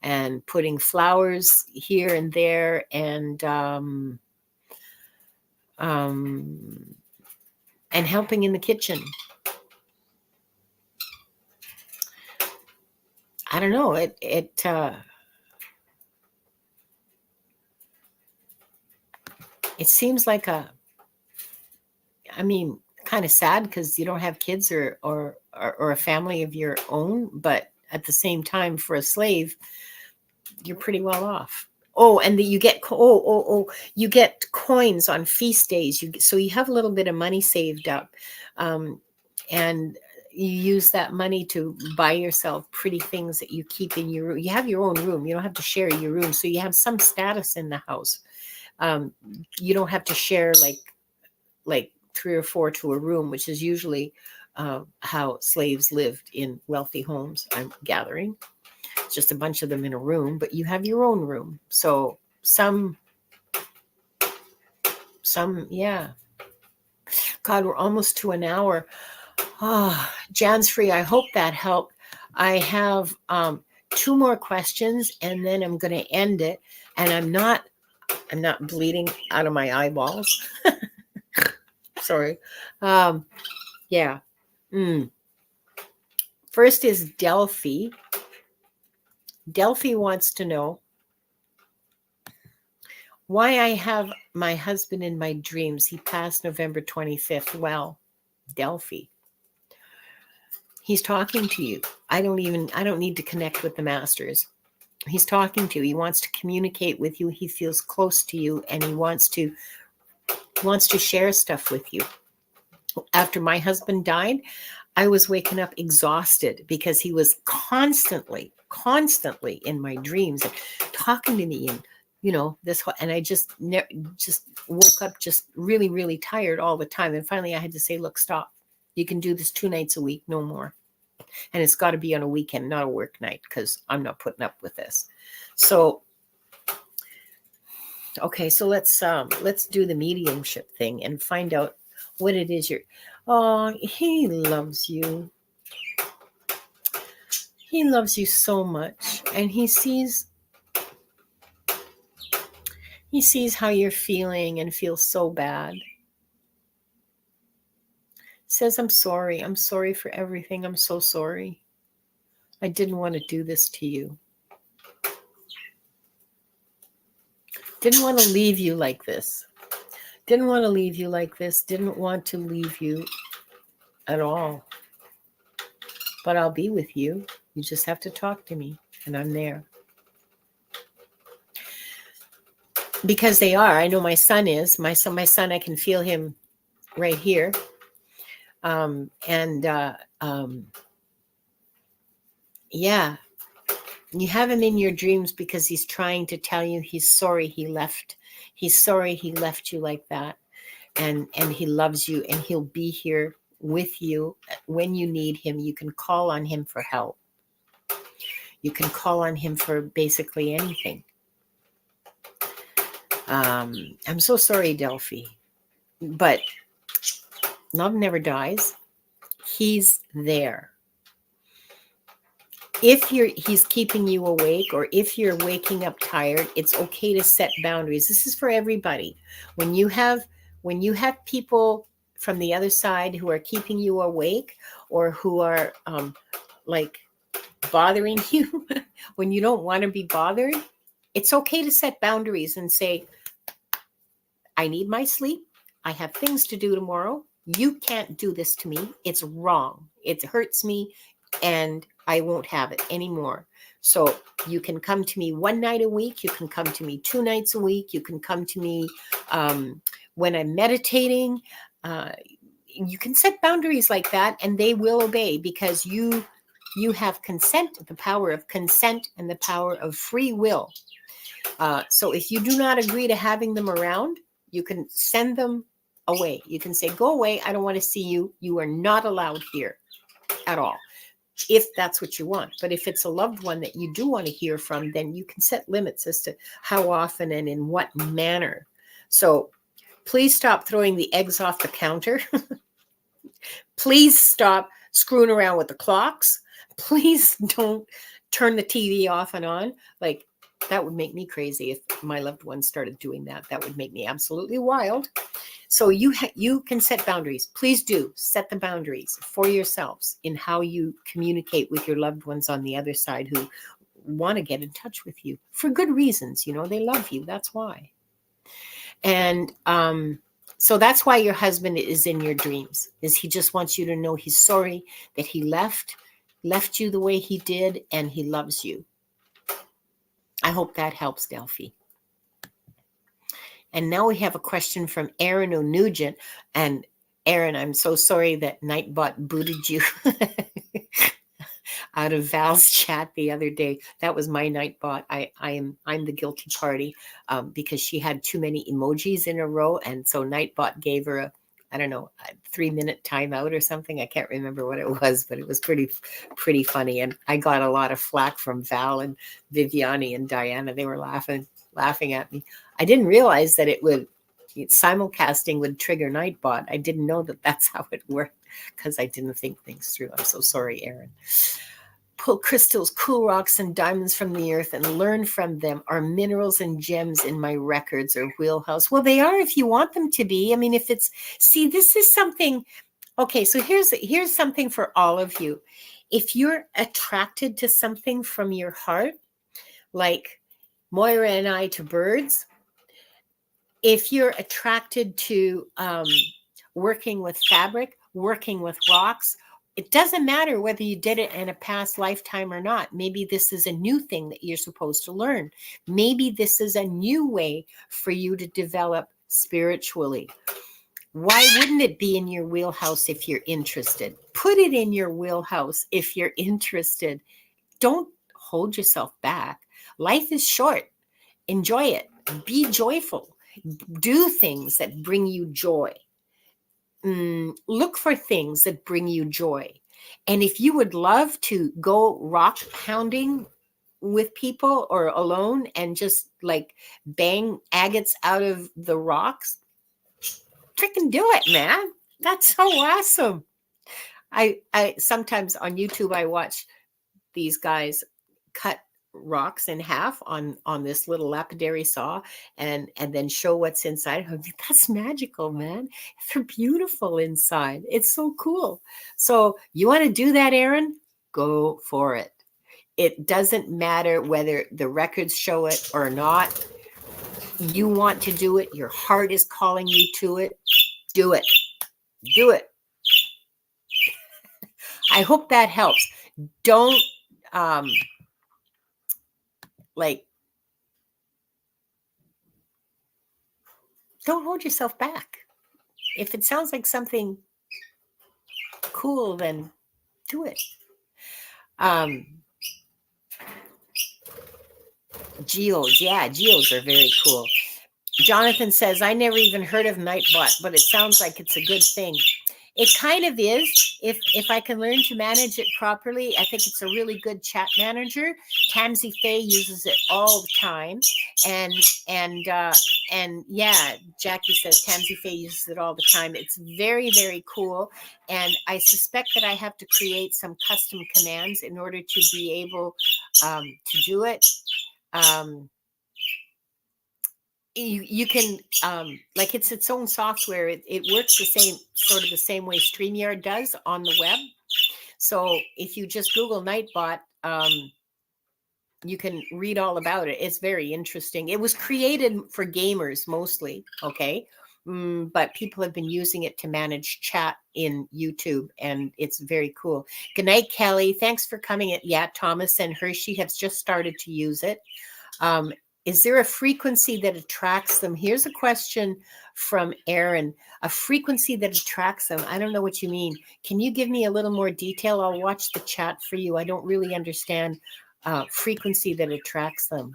A: and putting flowers here and there, and helping in the kitchen. I don't know. It seems like kind of sad because you don't have kids or a family of your own, but at the same time, for a slave, you're pretty well off. Oh, and you get you get coins on feast days. So you have a little bit of money saved up, and you use that money to buy yourself pretty things that you keep in your room. You have your own room. You don't have to share your room, so you have some status in the house. You don't have to share like 3 or 4 to a room, which is usually how slaves lived in wealthy homes, I'm gathering. It's just a bunch of them in a room, but you have your own room. So some, yeah. God, we're almost to an hour. Jan's free. I hope that helped. I have 2 more questions and then I'm going to end it. And I'm not bleeding out of my eyeballs. Sorry. Yeah. First is Delphi. Delphi wants to know why I have my husband in my dreams. He passed November 25th. Well, Delphi, he's talking to you. I don't need to connect with the masters. He's talking to you. He wants to communicate with you. He feels close to you and he wants to share stuff with you. After my husband died, I was waking up exhausted because he was constantly in my dreams and talking to me, and this whole, and I just woke up just really, really tired all the time. And finally I had to say, look, stop. You can do this 2 nights a week, no more. And it's got to be on a weekend, not a work night, because I'm not putting up with this. So, okay, so let's do the mediumship thing and find out what it is he loves you. He loves you so much, and he sees how you're feeling and feels so bad. Says, I'm sorry for everything. I'm so sorry. I didn't want to do this to you. Didn't want to leave you like this. Didn't want to leave you like this. Didn't want to leave you at all. But I'll be with you. You just have to talk to me, and I'm there. Because they are. I know my son is. My son, I can feel him right here. Yeah. You have him in your dreams because he's trying to tell you he's sorry he left. He's sorry he left you like that. and he loves you, and he'll be here with you when you need him. You can call on him for help. You can call on him for basically anything. I'm so sorry, Delphi, but love never dies. He's there. If he's keeping you awake, or if you're waking up tired, it's okay to set boundaries. This is for everybody. When you have people from the other side who are keeping you awake, or who are like bothering you when you don't want to be bothered, it's okay to set boundaries and say, I need my sleep. I have things to do tomorrow. You can't do this to me. It's wrong. It hurts me, and I won't have it anymore. So you can come to me one night a week. You can come to me 2 nights a week. You can come to me when I'm meditating. You can set boundaries like that, and they will obey, because you have consent, the power of consent, and the power of free will. So if you do not agree to having them around, you can send them away. You can say, go away. I don't want to see you. You are not allowed here at all, if that's what you want. But if it's a loved one that you do want to hear from, then you can set limits as to how often and in what manner. So please stop throwing the eggs off the counter. Please stop screwing around with the clocks. Please don't turn the TV off and on. Like, that would make me crazy if my loved ones started doing that. That would make me absolutely wild. So you can set boundaries. Please do set the boundaries for yourselves in how you communicate with your loved ones on the other side, who want to get in touch with you for good reasons. You know, they love you. That's why. And so that's why your husband is in your dreams, is he just wants you to know he's sorry that he left you the way he did, and he loves you. I hope that helps, Delphi. And now we have a question from Aaron O'Nugent. And Aaron, I'm so sorry that Nightbot booted you out of Val's chat the other day. That was my Nightbot. I'm the guilty party, because she had too many emojis in a row, and so Nightbot gave her a 3-minute timeout or something. I can't remember what it was, but it was pretty funny. And I got a lot of flack from Val and Viviani and Diana. They were laughing at me. I didn't realize that simulcasting would trigger Nightbot. I didn't know that that's how it worked, because I didn't think things through. I'm so sorry, Aaron. Pull crystals, cool rocks, and diamonds from the earth and learn from them. Are minerals and gems in my records or wheelhouse? Well, they are if you want them to be. I mean, this is something. Okay, so here's something for all of you. If you're attracted to something from your heart, like Moira and I to birds, if you're attracted to working with fabric, working with rocks, it doesn't matter whether you did it in a past lifetime or not. Maybe this is a new thing that you're supposed to learn. Maybe this is a new way for you to develop spiritually. Why wouldn't it be in your wheelhouse if you're interested? Put it in your wheelhouse if you're interested. Don't hold yourself back. Life is short. Enjoy it. Be joyful. Do things that bring you joy. Look for things that bring you joy. And if you would love to go rock pounding with people or alone and just like bang agates out of the rocks, freaking do it, man. That's so awesome. I sometimes on YouTube, I watch these guys cut rocks in half on this little lapidary saw and then show what's inside. That's magical, man. They're beautiful inside. It's so cool. So you want to do that, Aaron? Go for it. It doesn't matter whether the records show it or not. You want to do it. Your heart is calling you to it. Do it. Do it. I hope that helps. Don't don't hold yourself back. If it sounds like something cool, then do it. Geodes, yeah, geodes are very cool. Jonathan says, I never even heard of Nightbot, but it sounds like it's a good thing. It kind of is. If I can learn to manage it properly, I think it's a really good chat manager. Tamsy Faye uses it all the time, and and uh, and yeah, Jackie says Tamsy Faye uses it all the time. It's very, very cool, and I suspect that I have to create some custom commands in order to be able to do it. You can like it's its own software. It works the same sort of the same way StreamYard does on the web. So if you just Google Nightbot, you can read all about it. It's very interesting. It was created for gamers mostly, okay? But people have been using it to manage chat in YouTube, and it's very cool. Good night, Kelly. Thanks for coming. Yeah, Thomas and Hershey have just started to use it. Is there a frequency that attracts them? Here's a question from Aaron. A frequency that attracts them. I don't know what you mean. Can you give me a little more detail? I'll watch the chat for you. I don't really understand frequency that attracts them.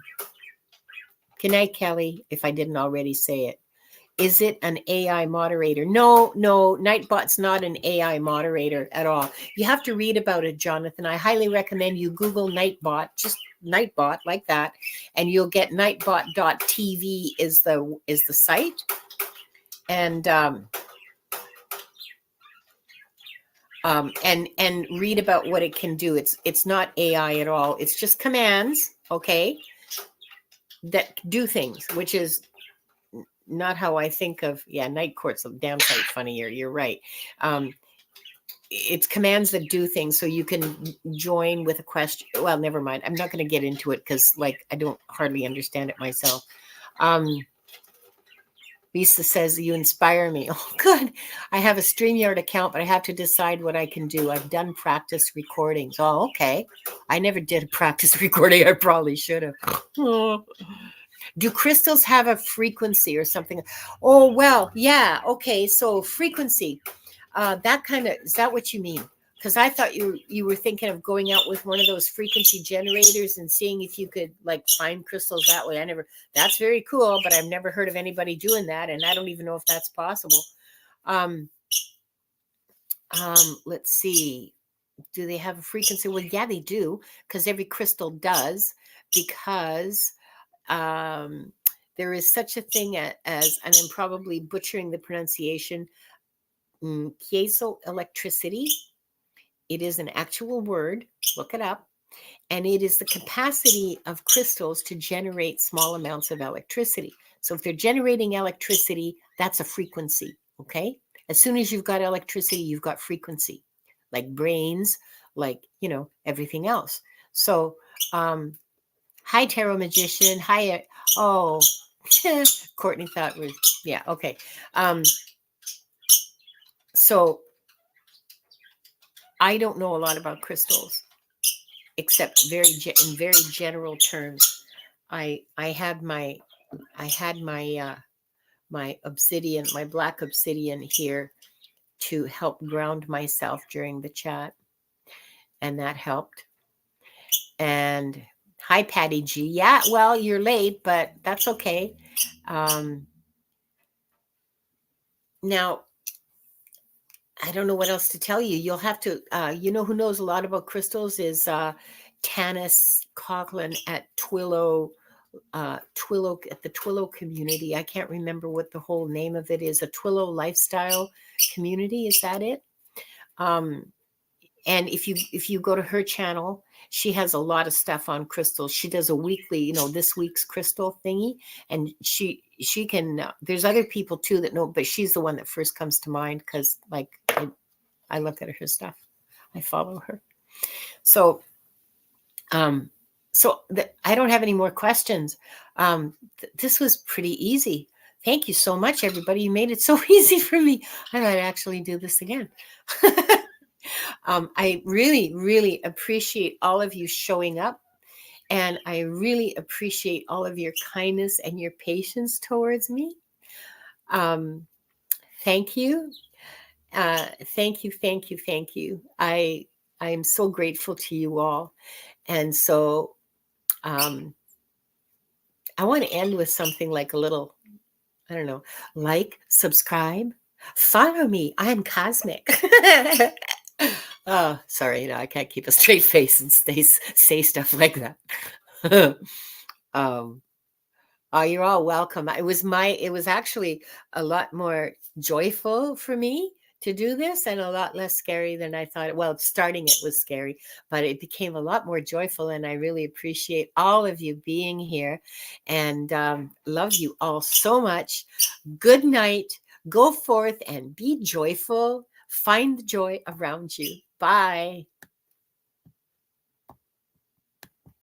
A: Good night, Kelly, if I didn't already say it. Is it an AI moderator? No, Nightbot's not an AI moderator at all. You have to read about it, Jonathan. I highly recommend you Google Nightbot, just Nightbot like that, and you'll get nightbot.tv is the site. And and read about what it can do. It's not AI at all. It's just commands, okay, that do things, which is not how I think of, Night Court's a damn sight funnier. You're right. It's commands that do things, so you can join with a question. Well, never mind. I'm not going to get into it because, like, I don't hardly understand it myself. Lisa says, you inspire me. Oh, good. I have a StreamYard account, but I have to decide what I can do. I've done practice recordings. Oh, okay. I never did a practice recording. I probably should have. Oh. Do crystals have a frequency or something? Oh, well, yeah. Okay. So frequency, that kind of, is that what you mean? Because I thought you were thinking of going out with one of those frequency generators and seeing if you could like find crystals that way. That's very cool, but I've never heard of anybody doing that. And I don't even know if that's possible. Let's see. Do they have a frequency? Well, yeah, they do, because every crystal does, because there is such a thing as, and I'm probably butchering the pronunciation, piezoelectricity. It is an actual word. Look it up. And it is the capacity of crystals to generate small amounts of electricity. So if they're generating electricity, that's a frequency, okay? As soon as you've got electricity, you've got frequency, like brains, like, everything else. So, hi, Tarot Magician. Hi. Oh, Courtney thought was, yeah, okay. So I don't know a lot about crystals, except in very general terms. I had my my obsidian, my black obsidian here to help ground myself during the chat, and that helped. And hi, Patty G. Yeah, well, you're late, but that's okay. Now, I don't know what else to tell you. You'll have to, who knows a lot about crystals is Tanis Coughlin at Twillo, at the Twillo community. I can't remember what the whole name of it is. A Twillo lifestyle community. Is that it? And if you go to her channel, she has a lot of stuff on crystals. She does a weekly, this week's crystal thingy, and she can. There's other people too that know, but she's the one that first comes to mind because, like, I look at her stuff, I follow her. So, I don't have any more questions. This was pretty easy. Thank you so much, everybody. You made it so easy for me. I might actually do this again. I really, really appreciate all of you showing up. And I really appreciate all of your kindness and your patience towards me. Thank you. Thank you, thank you, thank you. I am so grateful to you all. And so I want to end with something like a little I don't know, like, subscribe, follow me. I'm cosmic. Oh, sorry, I can't keep a straight face and say stuff like that. um, oh, you're all welcome. It was actually a lot more joyful for me to do this and a lot less scary than I thought. Well, starting it was scary, but it became a lot more joyful. And I really appreciate all of you being here and love you all so much. Good night. Go forth and be joyful. Find the joy around you. Bye.